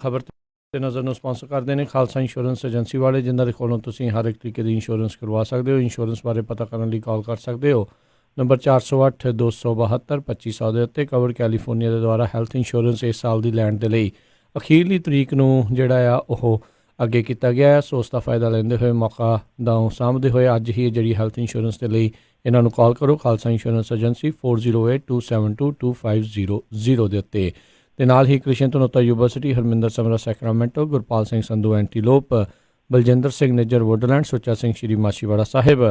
ਖਬਰ ਤੇ ਨਜ਼ਰ ਨੂੰ ਸਪਾਂਸਰ ਕਰਦੇ ਨੇ ਖਾਲਸਾ ਇੰਸ਼ੋਰੈਂਸ ਏਜੰਸੀ ਵਾਲੇ, ਜਿਨ੍ਹਾਂ ਦੇ ਕੋਲੋਂ ਤੁਸੀਂ ਹਰ ਇੱਕ ਤਰੀਕੇ ਦੀ ਇੰਸ਼ੋਰੈਂਸ ਕਰਵਾ ਸਕਦੇ ਹੋ। ਇੰਸ਼ੋਰੈਂਸ ਬਾਰੇ ਪਤਾ ਕਰਨ ਲਈ ਕਾਲ ਕਰ ਸਕਦੇ ਹੋ ਨੰਬਰ 408 272 2500 ਦੇ ਉੱਤੇ। ਕਵਰ ਕੈਲੀਫੋਰਨੀਆ ਦੇ ਦੁਆਰਾ ਹੈਲਥ ਇੰਸ਼ੋਰੈਂਸ ਇਸ ਸਾਲ ਦੀ ਲੈਣ ਦੇ ਲਈ ਅਖੀਰਲੀ ਤਰੀਕ ਨੂੰ ਜਿਹੜਾ ਆ ਉਹ ਅੱਗੇ ਕੀਤਾ ਗਿਆ ਹੈ। ਸੋ ਉਸ ਦਾ ਫਾਇਦਾ ਲੈਂਦੇ ਹੋਏ ਮੌਕਾ ਦਾ ਸਾਂਭਦੇ ਹੋਏ ਅੱਜ ਹੀ ਜਿਹੜੀ ਹੈਲਥ ਇੰਸ਼ੋਰੈਂਸ ਦੇ ਲਈ ਇਹਨਾਂ ਨੂੰ ਕਾਲ ਕਰੋ। ਖਾਲਸਾ ਇੰਸ਼ੋਰੈਂਸ ਏਜੰਸੀ 4082 272 2500 ਦੇ ਉੱਤੇ। ਤੇ ਨਾਲ ਹੀ Krishan Dhanota university, Harminder Samra Sacramento, Gurpal Singh Sandhu Antelope, Baljinder Singh Nijjar Woodland, Sucha Singh Shri Machhiwara Sahib,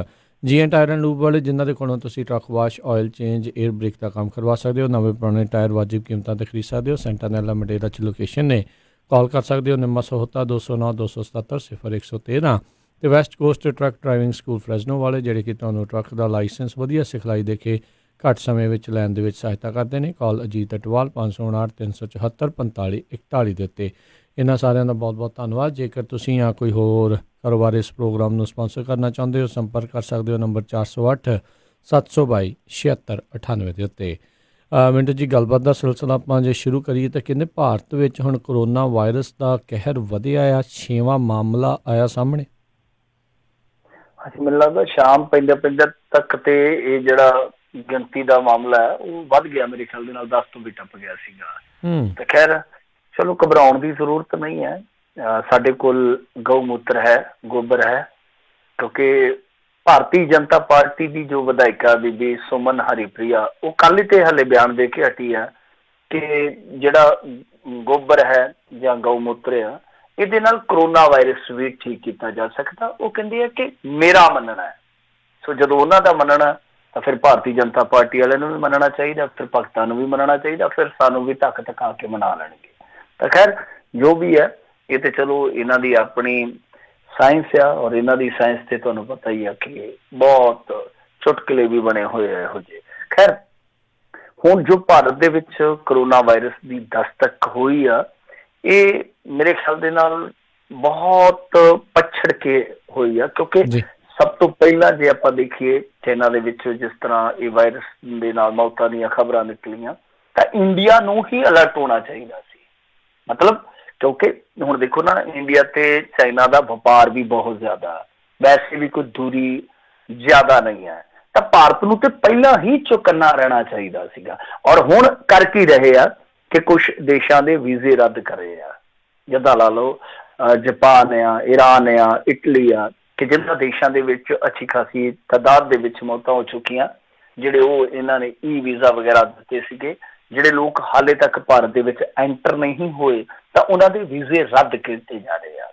GN tire and lube ਵਾਲੇ, ਜਿਨ੍ਹਾਂ ਦੇ ਕੋਲੋਂ ਤੁਸੀਂ truck wash, oil change, air brake ਦਾ ਕੰਮ ਕਰਵਾ ਸਕਦੇ ਹੋ। ਨਵੇਂ ਪੁਰਾਣੇ ਟਾਇਰ ਵਾਜਿਬ ਕੀਮਤਾਂ 'ਤੇ ਖਰੀਦ ਸਕਦੇ ਹੋ। ਸੈਂਟਾਨੈਲਾ ਮਡੇਰਾ 'ਚ ਲੋਕੇਸ਼ਨ ਨੇ। ਕਾਲ ਕਰ ਸਕਦੇ ਹੋ ਨਿੰਮਾ ਸਹੋਤਾ 209 277 0113 ਅਤੇ West Coast truck driving school Fresno ਵਾਲੇ, ਜਿਹੜੇ ਕਿ ਤੁਹਾਨੂੰ ਟਰੱਕ ਦਾ ਲਾਇਸੈਂਸ ਵਧੀਆ ਸਿਖਲਾਈ ਦੇ ਕੇ ਘੱਟ ਸਮੇਂ ਵਿੱਚ ਲੈਣ ਦੇ ਵਿੱਚ ਸਹਾਇਤਾ ਕਰਦੇ ਨੇ। ਕਾਲ ਅਜੀਤ ਅਟਵਾਲ 559 374 4541 ਦੇ ਉੱਤੇ। ਇਹਨਾਂ ਸਾਰਿਆਂ ਦਾ ਬਹੁਤ ਬਹੁਤ ਧੰਨਵਾਦ। ਜੇਕਰ ਤੁਸੀਂ ਜਾਂ ਕੋਈ ਹੋਰ ਕਾਰੋਬਾਰ ਇਸ ਪ੍ਰੋਗਰਾਮ ਨੂੰ ਸਪਾਂਸਰ ਕਰਨਾ ਚਾਹੁੰਦੇ ਹੋ, ਸੰਪਰਕ ਕਰ ਸਕਦੇ ਹੋ ਨੰਬਰ 408 722 7698 ਦੇ ਉੱਤੇ। ਮਿੰਟੂ ਜੀ, ਗੱਲਬਾਤ ਦਾ ਸਿਲਸਿਲਾ ਆਪਾਂ ਜੇ ਸ਼ੁਰੂ ਕਰੀਏ ਤਾਂ ਕਹਿੰਦੇ ਭਾਰਤ ਵਿੱਚ ਹੁਣ ਕਰੋਨਾ ਵਾਇਰਸ ਦਾ ਕਹਿਰ ਵਧਿਆ ਆ। 6ਵਾਂ ਮਾਮਲਾ ਆਇਆ ਸਾਹਮਣੇ। ਹਾਂਜੀ, ਮੈਨੂੰ ਲੱਗਦਾ ਸ਼ਾਮ ਪੈਂਦੇ ਤੱਕ ਤੇ ਇਹ ਜਿਹੜਾ ਗਿਣਤੀ ਦਾ ਮਾਮਲਾ ਹੈ ਉਹ ਵੱਧ ਗਿਆ। ਮੇਰੇ ਖਿਆਲ ਦੇ ਨਾਲ 10 ਤੋਂ ਵੀ ਟੱਪ ਗਿਆ ਸੀਗਾ। ਤੇ ਖੈਰ ਚਲੋ, ਘਬਰਾਉਣ ਦੀ ਜ਼ਰੂਰਤ ਨਹੀਂ ਹੈ। ਸਾਡੇ ਕੋਲ ਗਊ ਮੂਤਰ ਹੈ, ਗੋਬਰ ਹੈ, ਕਿਉਂਕਿ ਭਾਰਤੀ ਜਨਤਾ ਪਾਰਟੀ ਦੀ ਜੋ ਵਿਧਾਇਕਾ ਬੀਬੀ ਸੁਮਨ ਹਰੀਪ੍ਰਿਆ, ਉਹ ਕੱਲ੍ਹ ਤੇ ਹਲੇ ਬਿਆਨ ਦੇ ਕੇ ਹਟੀ ਆ ਕਿ ਜਿਹੜਾ ਗੋਬਰ ਹੈ ਜਾਂ ਗਊ ਮੂਤਰ ਆ, ਇਹਦੇ ਨਾਲ ਕਰੋਨਾ ਵਾਇਰਸ ਵੀ ਠੀਕ ਕੀਤਾ ਜਾ ਸਕਦਾ। ਉਹ ਕਹਿੰਦੇ ਆ ਕਿ ਮੇਰਾ ਮੰਨਣਾ ਹੈ। ਸੋ ਜਦੋਂ ਉਹਨਾਂ ਦਾ ਮੰਨਣਾ ਤਾਂ ਫਿਰ ਭਾਰਤੀ ਜਨਤਾ ਪਾਰਟੀ ਵਾਲਿਆਂ ਨੂੰ ਵੀ ਮੰਨਣਾ ਚਾਹੀਦਾ, ਫਿਰ ਭਗਤਾਂ ਨੂੰ ਵੀ ਮੰਨਣਾ ਚਾਹੀਦਾ, ਫਿਰ ਸਾਨੂੰ ਵੀ ਧੱਕ ਧਕਾ ਕੇ ਮਨਾ ਲੈਣਗੇ। ਤਾਂ ਖੈਰ ਜੋ ਵੀ ਹੈ, ਇਹ ਤੇ ਚਲੋ ਇਹਨਾਂ ਦੀ ਆਪਣੀ ਸਾਇੰਸ ਆ, ਔਰ ਇਹਨਾਂ ਦੀ ਸਾਇੰਸ ਤੇ ਤੁਹਾਨੂੰ ਪਤਾ ਹੀ ਆ ਕਿ ਬਹੁਤ ਚੁਟਕਲੇ ਵੀ ਬਣੇ ਹੋਏ ਆ ਇਹੋ ਜਿਹੇ। ਖੈਰ ਹੁਣ ਜੋ ਭਾਰਤ ਦੇ ਵਿੱਚ ਕਰੋਨਾ ਵਾਇਰਸ ਦੀ ਦਸਤਕ ਹੋਈ ਆ, ਇਹ ਮੇਰੇ ਖਿਆਲ ਦੇ ਨਾਲ ਬਹੁਤ ਪਛੜ ਕੇ ਹੋਈ ਆ, ਕਿਉਂਕਿ ਸਭ ਤੋਂ ਪਹਿਲਾਂ ਜੇ ਆਪਾਂ ਦੇਖੀਏ ਚਾਈਨਾ ਦੇ ਵਿੱਚ ਜਿਸ ਤਰ੍ਹਾਂ ਇਹ ਵਾਇਰਸ ਦੇ ਨਾਲ ਮੌਤਾਂ ਦੀਆਂ ਖਬਰਾਂ ਨਿਕਲੀਆਂ, ਤਾਂ ਇੰਡੀਆ ਨੂੰ ਹੀ ਅਲਰਟ ਹੋਣਾ ਚਾਹੀਦਾ ਸੀ। ਮਤਲਬ ਕਿਉਂਕਿ ਹੁਣ ਦੇਖੋ ਨਾ, ਇੰਡੀਆ ਤੇ ਚਾਈਨਾ ਦਾ ਵਪਾਰ ਵੀ ਬਹੁਤ ਜ਼ਿਆਦਾ, ਵੈਸੇ ਵੀ ਕੋਈ ਦੂਰੀ ਜ਼ਿਆਦਾ ਨਹੀਂ ਹੈ, ਤਾਂ ਭਾਰਤ ਨੂੰ ਤੇ ਪਹਿਲਾਂ ਹੀ ਚੁਕੰਨਾ ਰਹਿਣਾ ਚਾਹੀਦਾ ਸੀਗਾ। ਔਰ ਹੁਣ ਕਰ ਕੀ ਰਹੇ ਆ ਕਿ ਕੁਛ ਦੇਸ਼ਾਂ ਦੇ ਵੀਜ਼ੇ ਰੱਦ ਕਰ ਰਹੇ ਆ। ਜਿੱਦਾਂ ਲਾ ਲਓ ਜਾਪਾਨ ਆ, ਈਰਾਨ ਆ, ਇਟਲੀ ਆ, ਕਿ ਜਿਹਨਾਂ ਦੇਸ਼ਾਂ ਦੇ ਵਿੱਚ ਅੱਛੀ ਖਾਸੀ ਤਾਦਾਦ ਦੇ ਵਿੱਚ ਮੌਤਾਂ ਹੋ ਚੁੱਕੀਆਂ, ਜਿਹੜੇ ਉਹ ਇਹਨਾਂ ਨੇ ਈ ਵੀਜ਼ਾ ਵਗੈਰਾ ਦਿੱਤੇ ਸੀਗੇ। ਜਿਹੜੇ ਲੋਕ ਹਾਲੇ ਤੱਕ ਭਾਰਤ ਦੇ ਵਿੱਚ ਐਂਟਰ ਨਹੀਂ ਹੋਏ, ਤਾਂ ਉਹਨਾਂ ਦੇ ਵੀਜ਼ੇ ਰੱਦ ਕੀਤੇ ਜਾ ਰਹੇ ਆ।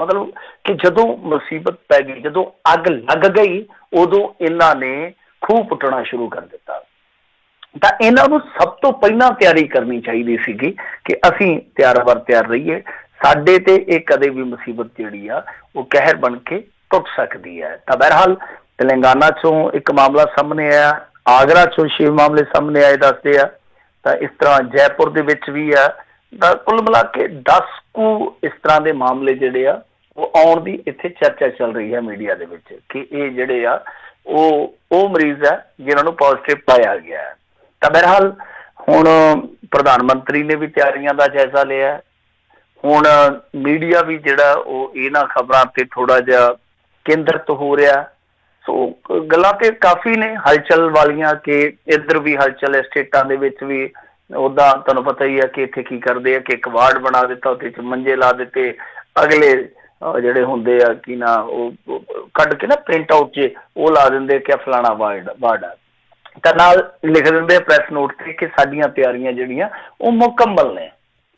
ਮਤਲਬ ਕਿ ਜਦੋਂ ਮੁਸੀਬਤ ਪੈ ਗਈ, ਜਦੋਂ ਅੱਗ ਲੱਗ ਗਈ, ਉਦੋਂ ਇਹਨਾਂ ਨੇ ਖੂਹ ਪੁੱਟਣਾ ਸ਼ੁਰੂ ਕਰ ਦਿੱਤਾ। ਤਾਂ ਇਹਨਾਂ ਨੂੰ ਸਭ ਤੋਂ ਪਹਿਲਾਂ ਤਿਆਰੀ ਕਰਨੀ ਚਾਹੀਦੀ ਸੀਗੀ ਕਿ ਅਸੀਂ ਤਿਆਰ ਰਹੀਏ। ਸਾਡੇ ਤੇ ਇਹ ਕਦੇ ਵੀ ਮੁਸੀਬਤ ਜਿਹੜੀ ਆ ਉਹ ਕਹਿਰ ਬਣ ਕੇ ਟੁੱਟ ਸਕਦੀ ਹੈ। ਤਾਂ ਬਹਰਹਾਲ ਤੇਲੰਗਾਨਾ ਚੋਂ ਇੱਕ ਮਾਮਲਾ ਸਾਹਮਣੇ ਆਇਆ, ਆਗਰਾ ਚੋਂ 6 ਮਾਮਲੇ ਸਾਹਮਣੇ ਆਏ ਦੱਸਦੇ ਆ। ਤਾਂ ਇਸ ਤਰ੍ਹਾਂ ਜੈਪੁਰ ਦੇ ਵਿੱਚ ਵੀ ਆ। ਤਾਂ ਕੁੱਲ ਮਿਲਾ ਕੇ 10 ਕੁ ਇਸ ਤਰ੍ਹਾਂ ਦੇ ਮਾਮਲੇ ਜਿਹੜੇ ਆ ਉਹ ਆਉਣ ਦੀ ਇੱਥੇ ਚਰਚਾ ਚੱਲ ਰਹੀ ਹੈ ਮੀਡੀਆ ਦੇ ਵਿੱਚ, ਕਿ ਇਹ ਜਿਹੜੇ ਆ ਉਹ ਮਰੀਜ਼ ਆ ਜਿਹਨਾਂ ਨੂੰ ਪੋਜ਼ੀਟਿਵ ਪਾਇਆ ਗਿਆ ਹੈ। ਤਾਂ ਬਹਰਹਾਲ ਹੁਣ ਪ੍ਰਧਾਨ ਮੰਤਰੀ ਨੇ ਵੀ ਤਿਆਰੀਆਂ ਦਾ ਜਾਇਜ਼ਾ ਲਿਆ। ਹੁਣ ਮੀਡੀਆ ਵੀ ਜਿਹੜਾ ਉਹ ਇਹਨਾਂ ਖਬਰਾਂ ਤੇ ਥੋੜਾ ਜਿਹਾ ਕੇਂਦਰਿਤ ਹੋ ਰਿਹਾ। ਸੋ ਗੱਲਾਂ ਤੇ ਕਾਫੀ ਨੇ ਹਲਚਲ ਵਾਲੀਆਂ, ਕਿ ਇੱਧਰ ਵੀ ਹਲਚਲ ਹੈ, ਸਟੇਟਾਂ ਦੇ ਵਿੱਚ ਵੀ। ਉੱਦਾਂ ਤੁਹਾਨੂੰ ਪਤਾ ਹੀ ਹੈ ਕਿ ਇੱਥੇ ਕੀ ਕਰਦੇ ਆ ਕਿ ਇੱਕ ਵਾਰਡ ਬਣਾ ਦਿੱਤਾ, ਉਹਦੇ 'ਚ ਮੰਜੇ ਲਾ ਦਿੱਤੇ, ਅਗਲੇ ਜਿਹੜੇ ਹੁੰਦੇ ਆ ਕਿ ਨਾ ਉਹ ਕੱਢ ਕੇ ਨਾ ਪ੍ਰਿੰਟ ਆਊਟ 'ਚ ਉਹ ਲਾ ਦਿੰਦੇ ਕਿ ਫਲਾਣਾ ਵਾਰਡ ਆ, ਤਾਂ ਨਾਲ ਲਿਖ ਦਿੰਦੇ ਪ੍ਰੈਸ ਨੋਟ ਤੇ ਕਿ ਸਾਡੀਆਂ ਤਿਆਰੀਆਂ ਜਿਹੜੀਆਂ ਉਹ ਮੁਕੰਮਲ ਨੇ।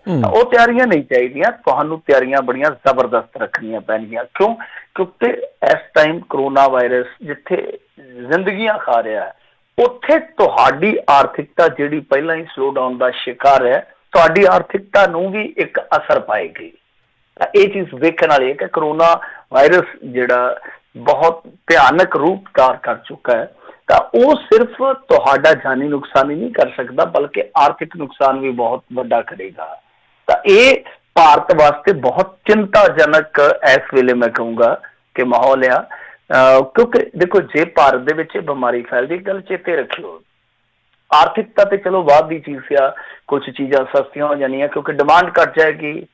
ਉਹ ਤਿਆਰੀਆਂ ਨਹੀਂ ਚਾਹੀਦੀਆਂ, ਤੁਹਾਨੂੰ ਤਿਆਰੀਆਂ ਬੜੀਆਂ ਜ਼ਬਰਦਸਤ ਰੱਖਣੀਆਂ ਪੈਣਗੀਆਂ। ਕਿਉਂਕਿ ਇਸ ਟਾਈਮ ਕਰੋਨਾ ਵਾਇਰਸ ਜਿੱਥੇ ਜ਼ਿੰਦਗੀਆਂ ਖਾ ਰਿਹਾ ਹੈ, ਉੱਥੇ ਤੁਹਾਡੀ ਆਰਥਿਕਤਾ ਜਿਹੜੀ ਪਹਿਲਾਂ ਹੀ ਸਲੋ ਡਾਊਨ ਦਾ ਸ਼ਿਕਾਰ ਹੈ, ਤੁਹਾਡੀ ਆਰਥਿਕਤਾ ਨੂੰ ਵੀ ਇੱਕ ਅਸਰ ਪਾਏਗੀ। ਤਾਂ ਇਹ ਚੀਜ਼ ਵੇਖਣ ਵਾਲੀ ਹੈ ਕਿ ਕਰੋਨਾ ਵਾਇਰਸ ਜਿਹੜਾ ਬਹੁਤ ਭਿਆਨਕ ਰੂਪ ਧਾਰ ਕਰ ਚੁੱਕਾ ਹੈ, ਤਾਂ ਉਹ ਸਿਰਫ ਤੁਹਾਡਾ ਜਾਨੀ ਨੁਕਸਾਨ ਹੀ ਨਹੀਂ ਕਰ ਸਕਦਾ, ਬਲਕਿ ਆਰਥਿਕ ਨੁਕਸਾਨ ਵੀ ਬਹੁਤ ਵੱਡਾ ਕਰੇਗਾ। ਤਾਂ ਇਹ ਭਾਰਤ ਵਾਸਤੇ ਬਹੁਤ ਚਿੰਤਾਜਨਕ ਇਸ ਵੇਲੇ ਮੈਂ ਕਹੂੰਗਾ ਕਿ ਮਾਹੌਲ ਆ। ਕਿਉਂਕਿ ਦੇਖੋ, ਜੇ ਭਾਰਤ ਦੇ ਵਿੱਚ ਬਿਮਾਰੀ ਫੈਲਦੀ, ਗੱਲ ਚੇਤੇ ਰੱਖਿਓ, ਆਰਥਿਕਤਾ ਤੇ ਚਲੋ ਬਾਅਦ ਦੀ ਚੀਜ਼ ਆ, ਕੁਛ ਚੀਜ਼ਾਂ ਸਸਤੀਆਂ ਹੋ ਜਾਣੀਆਂ ਕਿਉਂਕਿ ਡਿਮਾਂਡ ਘੱਟ ਜਾਏਗੀ,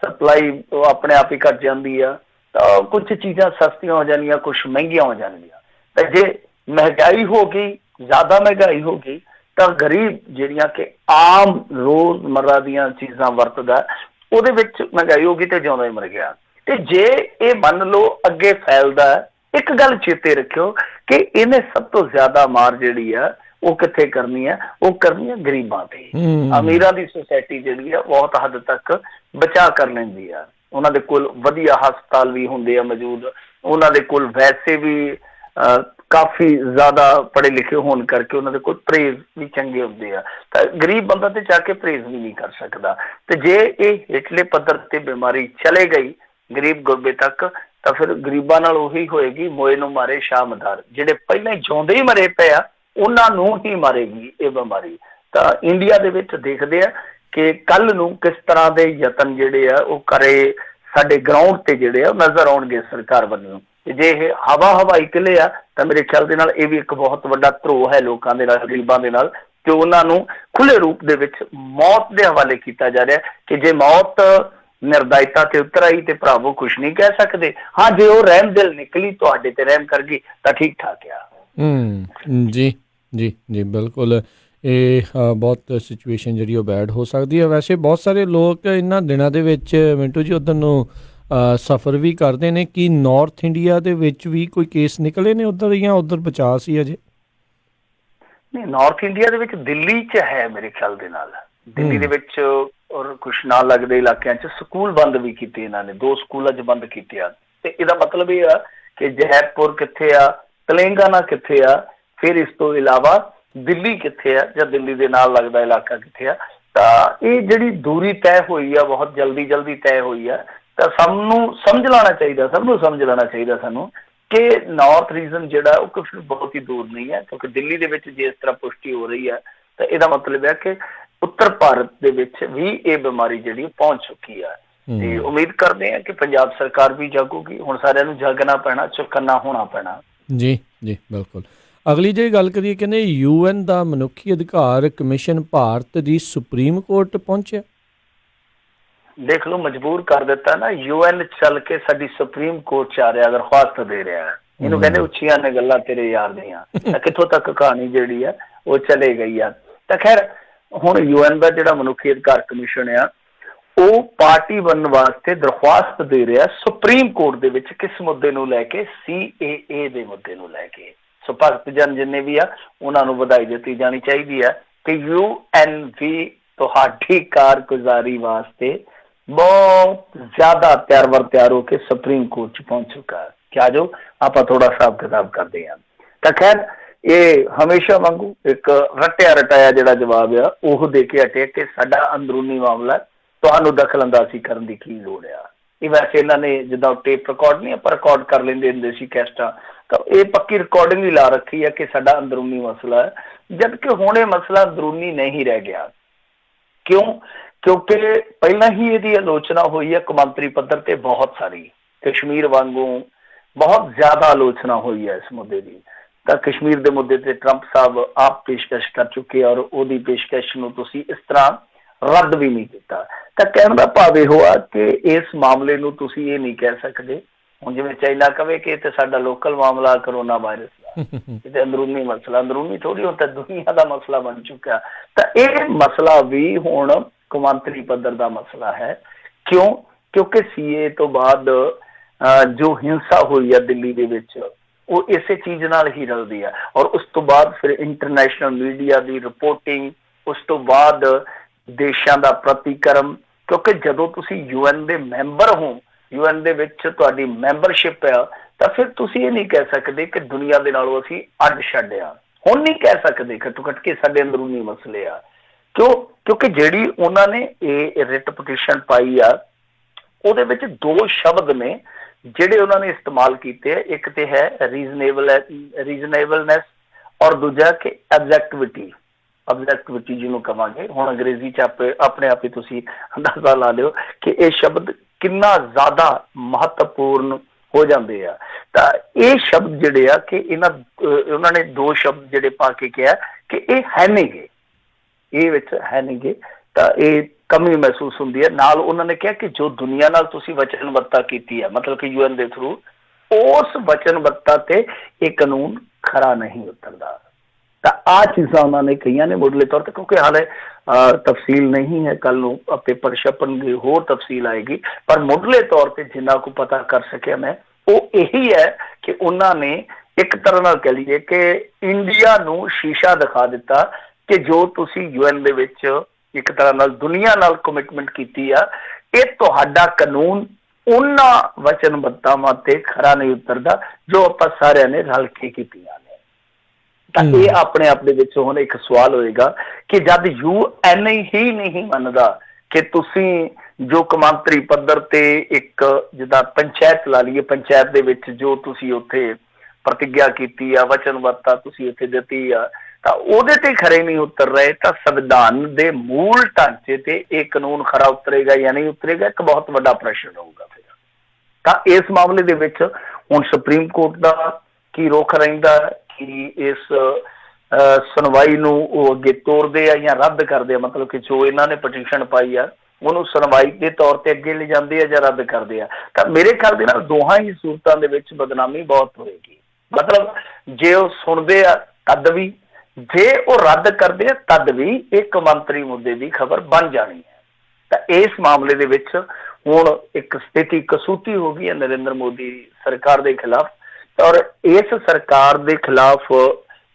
ਸਪਲਾਈ ਆਪਣੇ ਆਪ ਹੀ ਘਟ ਜਾਂਦੀ ਆ, ਤਾਂ ਕੁਝ ਚੀਜ਼ਾਂ ਸਸਤੀਆਂ ਹੋ ਜਾਣੀਆਂ, ਕੁਝ ਮਹਿੰਗੀਆਂ ਹੋ ਜਾਣਗੀਆਂ। ਤਾਂ ਜੇ ਮਹਿੰਗਾਈ ਹੋ ਗਈ, ਜ਼ਿਆਦਾ ਮਹਿੰਗਾਈ ਹੋ ਗਈ, ਤਾਂ ਗਰੀਬ ਜਿਹੜੀਆਂ ਕਿ ਆਮ ਰੋਜ਼ਮर्रा ਦੀਆਂ ਚੀਜ਼ਾਂ ਵਰਤਦਾ, ਉਹਦੇ ਵਿੱਚ ਮਹਿੰਗਾਈ ਹੋ ਗਈ ਤੇ ਜਿਉਂਦਾ ਹੀ ਮਰ ਗਿਆ। ਤੇ ਜੇ ਇਹ ਮੰਨ ਲਓ ਅੱਗੇ ਫੈਲਦਾ, ਇੱਕ ਗੱਲ ਚੇਤੇ ਰੱਖਿਓ ਕਿ ਇਹਨੇ ਸਭ ਤੋਂ ਜ਼ਿਆਦਾ ਮਾਰ ਜਿਹੜੀ ਆ ਉਹ ਕਿੱਥੇ ਕਰਨੀ ਹੈ? ਉਹ ਕਰਨੀ ਹੈ ਗਰੀਬਾਂ ਤੇ। ਅਮੀਰਾਂ ਦੀ ਸੁਸਾਇਟੀ ਜਿਹੜੀ ਆ ਬਹੁਤ ਹੱਦ ਤੱਕ ਬਚਾਅ ਕਰ ਲੈਂਦੀ ਆ। ਉਹਨਾਂ ਦੇ ਕੋਲ ਵਧੀਆ ਹਸਪਤਾਲ ਵੀ ਹੁੰਦੇ ਆ ਮੌਜੂਦ, ਉਹਨਾਂ ਦੇ ਕੋਲ ਵੈਸੇ ਵੀ ਕਾਫੀ ਜ਼ਿਆਦਾ ਪੜ੍ਹੇ ਲਿਖੇ ਹੋਣ ਕਰਕੇ ਉਹਨਾਂ ਦੇ ਕੋਲ ਪਰਹੇਜ਼ ਵੀ ਚੰਗੇ ਹੁੰਦੇ ਆ। ਤਾਂ ਗਰੀਬ ਬੰਦਾ ਤੇ ਜਾ ਕੇ ਪਰਹੇਜ਼ ਵੀ ਨਹੀਂ ਕਰ ਸਕਦਾ। ਤੇ ਜੇ ਇਹ ਹੇਠਲੇ ਪੱਧਰ ਤੇ ਬਿਮਾਰੀ ਚਲੇ ਗਈ ਗਰੀਬ ਗੁਰਬੇ ਤੱਕ, ਤਾਂ ਫਿਰ ਗਰੀਬਾਂ ਨਾਲ ਉਹੀ ਹੋਏਗੀ, ਮੋਏ ਨੂੰ ਮਾਰੇ ਸ਼ਾਮਦਾਰ। ਜਿਹੜੇ ਪਹਿਲਾਂ ਹੀ ਜਿਉਂਦੇ ਹੀ ਮਰੇ ਪਏ ਆ ਉਹਨਾਂ ਨੂੰ ਹੀ ਮਾਰੇਗੀ ਇਹ ਬਿਮਾਰੀ। ਤਾਂ ਇੰਡੀਆ ਦੇ ਵਿੱਚ ਦੇਖਦੇ ਆ ਕਿ ਕੱਲ ਨੂੰ ਕਿਸ ਤਰ੍ਹਾਂ ਦੇ ਯਤਨ ਜਿਹੜੇ ਆ ਉਹ ਕਰੇ, ਸਾਡੇ ਗਰਾਊਂਡ ਤੇ ਜਿਹੜੇ ਆ ਨਜ਼ਰ ਆਉਣਗੇ ਸਰਕਾਰ ਵੱਲੋਂ। ਤੇ ਜੇ ਇਹ ਹਵਾਈ ਕਿਲੇ ਆ ਤਾਂ ਮੇਰੇ ਖਿਆਲ ਦੇ ਨਾਲ ਇਹ ਵੀ ਇੱਕ ਬਹੁਤ ਵੱਡਾ ਧਰੋਹ ਹੈ ਲੋਕਾਂ ਦੇ ਨਾਲ, ਗਰੀਬਾਂ ਦੇ ਨਾਲ, ਕਿ ਉਹਨਾਂ ਨੂੰ ਖੁੱਲੇ ਰੂਪ ਦੇ ਵਿੱਚ ਮੌਤ ਦੇ ਹਵਾਲੇ ਕੀਤਾ ਜਾ ਰਿਹਾ ਕਿ ਜੇ ਮੌਤ ਨਿਰਦਾਇਤਾ ਤੇ ਉਤਰ ਆਈ ਤੇ ਭਰਾਵੋ ਕੁਛ ਨਹੀਂ ਕਹਿ ਸਕਦੇ। ਹਾਂ, ਜੇ ਉਹ ਰਹਿਮ ਦਿਲ ਨਿਕਲੀ ਤੁਹਾਡੇ ਤੇ ਰਹਿਮ ਕਰ ਗਈ ਤਾਂ ਠੀਕ ਠਾਕ ਆ। ਜੀ ਜੀ ਜੀ ਬਿਲਕੁਲ। ਇਹ ਬਹੁਤ ਸਿਚੁਏਸ਼ਨ ਜਿਹੜੀ ਉਹ ਬੈਡ ਹੋ ਸਕਦੀ ਹੈ। ਵੈਸੇ ਬਹੁਤ ਸਾਰੇ ਲੋਕ ਇਹਨਾਂ ਦਿਨਾਂ ਦੇ ਵਿੱਚ ਮਿੰਟੂ ਜੀ ਉੱਧਰ ਨੂੰ ਸਫ਼ਰ ਵੀ ਕਰਦੇ ਨੇ। ਕਿ ਨਾਰਥ ਇੰਡੀਆ ਦੇ ਵਿੱਚ ਵੀ ਕੋਈ ਕੇਸ ਨਿਕਲੇ ਨੇ ਉੱਧਰ, ਜਾਂ ਉੱਧਰ ਬਚਾਅ ਸੀ ਅਜੇ? ਨਹੀਂ, ਨਾਰਥ ਇੰਡੀਆ ਦੇ ਵਿੱਚ ਦਿੱਲੀ 'ਚ ਹੈ ਮੇਰੇ ਖਿਆਲ ਦੇ ਨਾਲ। ਦਿੱਲੀ ਦੇ ਵਿੱਚ ਔਰ ਕੁਛ ਨਾਲ ਲੱਗਦੇ ਇਲਾਕਿਆਂ 'ਚ ਸਕੂਲ ਬੰਦ ਵੀ ਕੀਤੇ ਇਹਨਾਂ ਨੇ, 2 ਸਕੂਲਾਂ 'ਚ ਬੰਦ ਕੀਤੇ ਆ। ਤੇ ਇਹਦਾ ਮਤਲਬ ਇਹ ਆ ਕਿ ਜੈਪੁਰ ਕਿੱਥੇ ਆ, ਤੇਲੰਗਾਨਾ ਕਿੱਥੇ ਆ, ਫਿਰ ਇਸ ਤੋਂ ਇਲਾਵਾ ਦਿੱਲੀ ਕਿੱਥੇ ਆ, ਜਾਂ ਦਿੱਲੀ ਦੇ ਨਾਲ ਲੱਗਦਾ ਇਲਾਕਾ ਕਿੱਥੇ ਆ। ਤਾਂ ਇਹ ਜਿਹੜੀ ਦੂਰੀ ਤੈਅ ਹੋਈ ਆ, ਬਹੁਤ ਜਲਦੀ ਤੈਅ ਹੋਈ ਆ। ਤਾਂ ਸਭ ਨੂੰ ਸਮਝ ਲੈਣਾ ਚਾਹੀਦਾ ਸਾਨੂੰ ਕਿ ਨਾਰਥ ਰੀਜਨ ਜਿਹੜਾ ਉਹ ਕੁਛ ਬਹੁਤ ਹੀ ਦੂਰ ਨਹੀਂ ਹੈ। ਕਿਉਂਕਿ ਦਿੱਲੀ ਦੇ ਵਿੱਚ ਜੇ ਇਸ ਤਰ੍ਹਾਂ ਪੁਸ਼ਟੀ ਹੋ ਰਹੀ ਹੈ ਤਾਂ ਇਹਦਾ ਮਤਲਬ ਹੈ ਕਿ ਉੱਤਰ ਭਾਰਤ ਦੇ ਵਿੱਚ ਵੀ ਇਹ ਬਿਮਾਰੀ ਜਿਹੜੀ ਪਹੁੰਚ ਚੁੱਕੀ ਹੈ। ਤੇ ਉਮੀਦ ਕਰਦੇ ਹਾਂ ਕਿ ਪੰਜਾਬ ਸਰਕਾਰ ਵੀ ਜਾਗੂਗੀ। ਹੁਣ ਸਾਰਿਆਂ ਨੂੰ ਜਾਗਣਾ ਪੈਣਾ, ਚੁਕੰਨਾ ਹੋਣਾ ਪੈਣਾ। ਜੀ ਜੀ ਬਿਲਕੁਲ। ਅਗਲੀ ਜਿਹੜੀ ਗੱਲ ਕਰੀਏ, ਕਹਿੰਦੇ UN ਦਾ ਮਨੁੱਖੀ ਅਧਿਕਾਰ ਕਮਿਸ਼ਨ ਭਾਰਤ ਦੀ ਸੁਪਰੀਮ ਕੋਰਟ ਪਹੁੰਚਿਆ। ਦੇਖ ਲਓ, ਮਜਬੂਰ ਕਰ ਦਿੱਤਾ ਨਾ। UN ਚੱਲ ਕੇ ਸਾਡੀ ਸੁਪਰੀਮ ਕੋਰਟ 'ਚ ਆ ਰਿਹਾ, ਦਰਖਾਸਤ ਦੇ ਰਿਹਾ। ਇਹਨੂੰ ਕਹਿੰਦੇ ਉੱਚੀਆਂ ਨੇ ਗੱਲਾਂ ਤੇਰੇ ਯਾਰ ਦੀਆਂ। ਤਾਂ ਕਿੱਥੋਂ ਤੱਕ ਕਹਾਣੀ ਜਿਹੜੀ ਆ ਉਹ ਚਲੇ ਗਈ ਆ। ਤਾਂ ਖੈਰ, ਹੁਣ UN ਦਾ ਜਿਹੜਾ ਮਨੁੱਖੀ ਅਧਿਕਾਰ ਕਮਿਸ਼ਨ ਆ ਉਹ ਪਾਰਟੀ ਬਣਨ ਵਾਸਤੇ ਦਰਖਾਸਤ ਦੇ ਰਿਹਾ ਸੁਪਰੀਮ ਕੋਰਟ ਦੇ ਵਿੱਚ। ਕਿਸ ਮੁੱਦੇ ਨੂੰ ਲੈ ਕੇ? CAA ਦੇ ਮੁੱਦੇ ਨੂੰ ਲੈ ਕੇ। ਸੋ ਭਗਤ ਜਨ ਜਿੰਨੇ ਵੀ ਆ ਉਹਨਾਂ ਨੂੰ ਵਧਾਈ ਦਿੱਤੀ ਜਾਣੀ ਚਾਹੀਦੀ ਹੈ ਕਿ UN ਵੀ ਤੁਹਾਡੀ ਕਾਰਗੁਜ਼ਾਰੀ ਵਾਸਤੇ ਬਹੁਤ ਜ਼ਿਆਦਾ ਤਿਆਰ ਹੋ ਕੇ ਸੁਪਰੀਮ ਕੋਰਟ 'ਚ ਪਹੁੰਚ ਚੁੱਕਾ ਹੈ ਕਿ ਆ ਜਾਓ ਆਪਾਂ ਥੋੜਾ ਹਿਸਾਬ ਕਿਤਾਬ ਕਰਦੇ ਹਾਂ। ਤਾਂ ਖੈਰ, ਇਹ ਹਮੇਸ਼ਾ ਵਾਂਗੂ ਇੱਕ ਰੱਟਿਆ ਰਟਾਇਆ ਜਿਹੜਾ ਜਵਾਬ ਆ ਉਹ ਦੇ ਕੇ ਹਟੇ ਕਿ ਸਾਡਾ ਅੰਦਰੂਨੀ ਮਾਮਲਾ, ਤੁਹਾਨੂੰ ਦਖਲ ਅੰਦਾਜ਼ੀ ਕਰਨ ਦੀ ਕੀ ਲੋੜ ਆ। ਇਹ ਵੈਸੇ ਇਹਨਾਂ ਨੇ ਜਿੱਦਾਂ ਟੇਪ ਰਿਕਾਰਡ ਨਹੀਂ ਆਪਾਂ ਰਿਕਾਰਡ ਕਰ ਲੈਂਦੇ ਹੁੰਦੇ ਸੀ ਕੈਸਟਾਂ, ਤਾਂ ਇਹ ਪੱਕੀ ਰਿਕਾਰਡਿੰਗ ਹੀ ਲਾ ਰੱਖੀ ਹੈ ਕਿ ਸਾਡਾ ਅੰਦਰੂਨੀ ਮਸਲਾ ਹੈ। ਜਦ ਕਿ ਹੁਣ ਇਹ ਮਸਲਾ ਅੰਦਰੂਨੀ ਨਹੀਂ ਰਹਿ ਗਿਆ। ਕਿਉਂ? ਕਿਉਂਕਿ ਪਹਿਲਾਂ ਹੀ ਇਹਦੀ ਆਲੋਚਨਾ ਹੋਈ ਹੈ ਕੌਮਾਂਤਰੀ ਪੱਧਰ ਤੇ ਬਹੁਤ ਸਾਰੀ। ਕਸ਼ਮੀਰ ਵਾਂਗੂ ਬਹੁਤ ਜ਼ਿਆਦਾ ਆਲੋਚਨਾ ਹੋਈ ਹੈ ਇਸ ਮੁੱਦੇ ਦੀ। ਤਾਂ ਕਸ਼ਮੀਰ ਦੇ ਮੁੱਦੇ ਤੇ ਟਰੰਪ ਸਾਹਿਬ ਆਪ ਪੇਸ਼ਕਸ਼ ਕਰ ਚੁੱਕੇ ਔਰ ਉਹਦੀ ਪੇਸ਼ਕਸ਼ ਨੂੰ ਤੁਸੀਂ ਇਸ ਤਰ੍ਹਾਂ ਰੱਦ ਵੀ ਨਹੀਂ ਕੀਤਾ। ਤਾਂ ਕਹਿਣ ਦਾ ਭਾਵ ਇਹੋ ਆ ਕਿ ਇਸ ਮਾਮਲੇ ਨੂੰ ਤੁਸੀਂ ਇਹ ਨਹੀਂ ਕਹਿ ਸਕਦੇ ਹੁਣ ਜਿਵੇਂ ਚਾਈਨਾ ਕਵੇ ਕਿ ਇਹ ਤੇ ਸਾਡਾ ਲੋਕਲ ਮਾਮਲਾ ਕਰੋਨਾ ਵਾਇਰਸ ਦਾ, ਇਹ ਤੇ ਅੰਦਰੂਨੀ ਮਸਲਾ, ਅੰਦਰੂਨੀ ਥੋੜ੍ਹੀ ਹੁਣ ਤਾਂ ਦੁਨੀਆ ਦਾ ਮਸਲਾ ਬਣ ਚੁੱਕਾ। ਤਾਂ ਇਹ ਮਸਲਾ ਵੀ ਹੁਣ ਕੌਮਾਂਤਰੀ ਪੱਧਰ ਦਾ ਮਸਲਾ ਹੈ। ਕਿਉਂ? ਕਿਉਂਕਿ CAA ਤੋਂ ਬਾਅਦ ਜੋ ਹਿੰਸਾ ਹੋਈ ਆ ਦਿੱਲੀ ਦੇ ਵਿੱਚ ਉਹ ਇਸੇ ਚੀਜ਼ ਨਾਲ ਹੀ ਰਲਦੀ ਆ। ਔਰ ਉਸ ਤੋਂ ਬਾਅਦ ਫਿਰ ਇੰਟਰਨੈਸ਼ਨਲ ਮੀਡੀਆ ਦੀ ਰਿਪੋਰਟਿੰਗ, ਉਸ ਤੋਂ ਬਾਅਦ ਦੇਸ਼ਾਂ ਦਾ ਪ੍ਰਤੀਕਰਮ। ਕਿਉਂਕਿ ਜਦੋਂ ਤੁਸੀਂ UN ਦੇ ਮੈਂਬਰ ਹੋ, UN ਦੇ ਵਿੱਚ ਤੁਹਾਡੀ ਮੈਂਬਰਸ਼ਿਪ ਆ, ਤਾਂ ਫਿਰ ਤੁਸੀਂ ਇਹ ਨਹੀਂ ਕਹਿ ਸਕਦੇ ਕਿ ਦੁਨੀਆ ਦੇ ਨਾਲੋਂ ਅਸੀਂ ਅੱਡ ਛੱਡਿਆ। ਹੁਣ ਨਹੀਂ ਕਹਿ ਸਕਦੇ ਘੱਟੋ ਘੱਟ ਕਿ ਸਾਡੇ ਅੰਦਰੂਨੀ ਮਸਲੇ ਆ। ਕਿਉਂ? ਕਿਉਂਕਿ ਜਿਹੜੀ ਉਹਨਾਂ ਨੇ ਇਹ ਰਿਟ ਪਟੀਸ਼ਨ ਪਾਈ ਆ ਉਹਦੇ ਵਿੱਚ 2 ਸ਼ਬਦ ਨੇ ਜਿਹੜੇ ਉਹਨਾਂ ਨੇ ਇਸਤੇਮਾਲ ਕੀਤੇ। ਇੱਕ ਤੇ ਹੈ ਰੀਜ਼ਨੇਬਲਨੈਸ ਔਰ ਦੂਜਾ ਕਿ ਐਬਜੈਕਟਿਵਿਟੀ ਜਿਹਨੂੰ ਕਵਾਂਗੇ। ਹੁਣ ਅੰਗਰੇਜ਼ੀ 'ਚ ਆਪਣੇ ਆਪ ਹੀ ਤੁਸੀਂ ਅੰਦਾਜ਼ਾ ਲਾ ਲਿਓ ਕਿ ਇਹ ਸ਼ਬਦ ਕਿੰਨਾ ਜ਼ਿਆਦਾ ਮਹੱਤਵਪੂਰਨ ਹੋ ਜਾਂਦੇ ਆ। ਤਾਂ ਇਹ ਸ਼ਬਦ ਜਿਹੜੇ ਆ ਕਿ ਉਹਨਾਂ ਨੇ 2 ਸ਼ਬਦ ਜਿਹੜੇ ਪਾ ਕੇ ਕਿਹਾ ਕਿ ਇਹ ਹੈ ਨਹੀਂਗੇ, ਇਹ ਵਿੱਚ ਹੈ ਨਹੀਂਗੇ। ਤਾਂ ਇਹ ਕਮੀ ਮਹਿਸੂਸ ਹੁੰਦੀ ਹੈ। ਨਾਲ ਉਹਨਾਂ ਨੇ ਕਿਹਾ ਕਿ ਜੋ ਦੁਨੀਆ ਨਾਲ ਤੁਸੀਂ ਵਚਨਬੱਧਤਾ ਕੀਤੀ ਹੈ, ਮਤਲਬ ਕਿ UN ਦੇ ਥਰੂ, ਉਸ ਵਚਨਬੱਧਤਾ ਤੇ ਇਹ ਕਾਨੂੰਨ ਖਰਾ ਨਹੀਂ ਉਤਰਦਾ। ਤਾਂ ਆਹ ਚੀਜ਼ਾਂ ਉਹਨਾਂ ਨੇ ਕਹੀਆਂ ਨੇ ਮੁੱਢਲੇ ਤੌਰ ਤੇ, ਕਿਉਂਕਿ ਹਾਲੇ ਤਫਸੀਲ ਨਹੀਂ ਹੈ, ਕੱਲ ਨੂੰ ਪੇਪਰ ਛਪਣਗੇ ਹੋਰ ਤਫਸੀਲ ਆਏਗੀ, ਪਰ ਮੁੱਢਲੇ ਤੌਰ ਤੇ ਜਿੰਨਾ ਕੁ ਪਤਾ ਕਰ ਸਕਿਆ ਮੈਂ, ਉਹ ਇਹੀ ਹੈ ਕਿ ਉਹਨਾਂ ਨੇ ਇੱਕ ਤਰ੍ਹਾਂ ਨਾਲ ਕਹਿ ਲਈਏ ਕਿ ਇੰਡੀਆ ਨੂੰ ਸ਼ੀਸ਼ਾ ਦਿਖਾ ਦਿੱਤਾ ਕਿ ਜੋ ਤੁਸੀਂ UN ਦੇ ਵਿੱਚ ਇੱਕ ਤਰ੍ਹਾਂ ਨਾਲ ਦੁਨੀਆ ਨਾਲ ਕਮਿਟਮੈਂਟ ਕੀਤੀ ਆ, ਇਹ ਤੁਹਾਡਾ ਕਾਨੂੰਨ ਉਹਨਾਂ ਵਚਨਬੱਧਤਾਵਾਂ ਤੇ ਖਰਾ ਨਹੀਂ ਉਤਰਦਾ ਜੋ ਆਪਾਂ ਸਾਰਿਆਂ ਨੇ ਰਲ ਕੇ ਕੀਤੀਆਂ ਨੇ। ਤਾਂ ਇਹ ਆਪਣੇ ਆਪ ਦੇ ਵਿੱਚ ਹੁਣ ਇੱਕ ਸਵਾਲ ਹੋਏਗਾ ਕਿ ਜਦ UN ਹੀ ਨਹੀਂ ਮੰਨਦਾ ਕਿ ਤੁਸੀਂ ਜੋ ਕੌਮਾਂਤਰੀ ਪੱਧਰ ਤੇ ਇੱਕ ਜਿੱਦਾਂ ਪੰਚਾਇਤ ਲਾ ਲਈਏ, ਪੰਚਾਇਤ ਦੇ ਵਿੱਚ ਜੋ ਤੁਸੀਂ ਉੱਥੇ ਪ੍ਰਤਿੱਗਿਆ ਕੀਤੀ ਆ, ਵਚਨਬੱਧਤਾ ਤੁਸੀਂ ਉੱਥੇ ਦਿੱਤੀ ਆ, ਤਾਂ ਉਹਦੇ ਤੇ ਖਰੇ ਨਹੀਂ ਉਤਰ ਰਹੇ, ਤਾਂ ਸੰਵਿਧਾਨ ਦੇ ਮੂਲ ਢਾਂਚੇ ਤੇ ਇਹ ਕਾਨੂੰਨ ਖਰਾ ਉਤਰੇਗਾ ਜਾਂ ਨਹੀਂ ਉਤਰੇਗਾ, ਇੱਕ ਬਹੁਤ ਵੱਡਾ ਪ੍ਰਸ਼ਨ ਹੋਊਗਾ ਫਿਰ। ਤਾਂ ਇਸ ਮਾਮਲੇ ਦੇ ਵਿੱਚ ਹੁਣ ਸੁਪਰੀਮ ਕੋਰਟ ਦਾ ਕੀ ਰੁਖ ਰਹਿੰਦਾ ਕਿ ਇਸ ਸੁਣਵਾਈ ਨੂੰ ਉਹ ਅੱਗੇ ਤੋਰਦੇ ਆ ਜਾਂ ਰੱਦ ਕਰਦੇ ਆ, ਮਤਲਬ ਕਿ ਜੋ ਇਹਨਾਂ ਨੇ ਪਟੀਸ਼ਨ ਪਾਈ ਆ ਉਹਨੂੰ ਸੁਣਵਾਈ ਦੇ ਤੌਰ ਤੇ ਅੱਗੇ ਲੈ ਜਾਂਦੇ ਆ ਜਾਂ ਰੱਦ ਕਰਦੇ ਆ। ਤਾਂ ਮੇਰੇ ਖਿਆਲ ਦੇ ਨਾਲ ਦੋਹਾਂ ਹੀ ਸੂਰਤਾਂ ਦੇ ਵਿੱਚ ਬਦਨਾਮੀ ਬਹੁਤ ਹੋਏਗੀ। ਮਤਲਬ ਜੇ ਉਹ ਸੁਣਦੇ ਆ ਤਦ ਵੀ, ਜੇ ਉਹ ਰੱਦ ਕਰਦੇ ਆ ਤਦ ਵੀ ਇਹ ਕੌਮਾਂਤਰੀ ਮੁੱਦੇ ਦੀ ਖਬਰ ਬਣ ਜਾਣੀ ਹੈ। ਤਾਂ ਇਸ ਮਾਮਲੇ ਦੇ ਵਿੱਚ ਹੁਣ ਇੱਕ ਸਥਿਤੀ ਕਸੂਤੀ ਹੋ ਗਈ ਹੈ ਨਰਿੰਦਰ ਮੋਦੀ ਸਰਕਾਰ ਦੇ ਖਿਲਾਫ, ਔਰ ਇਸ ਸਰਕਾਰ ਦੇ ਖਿਲਾਫ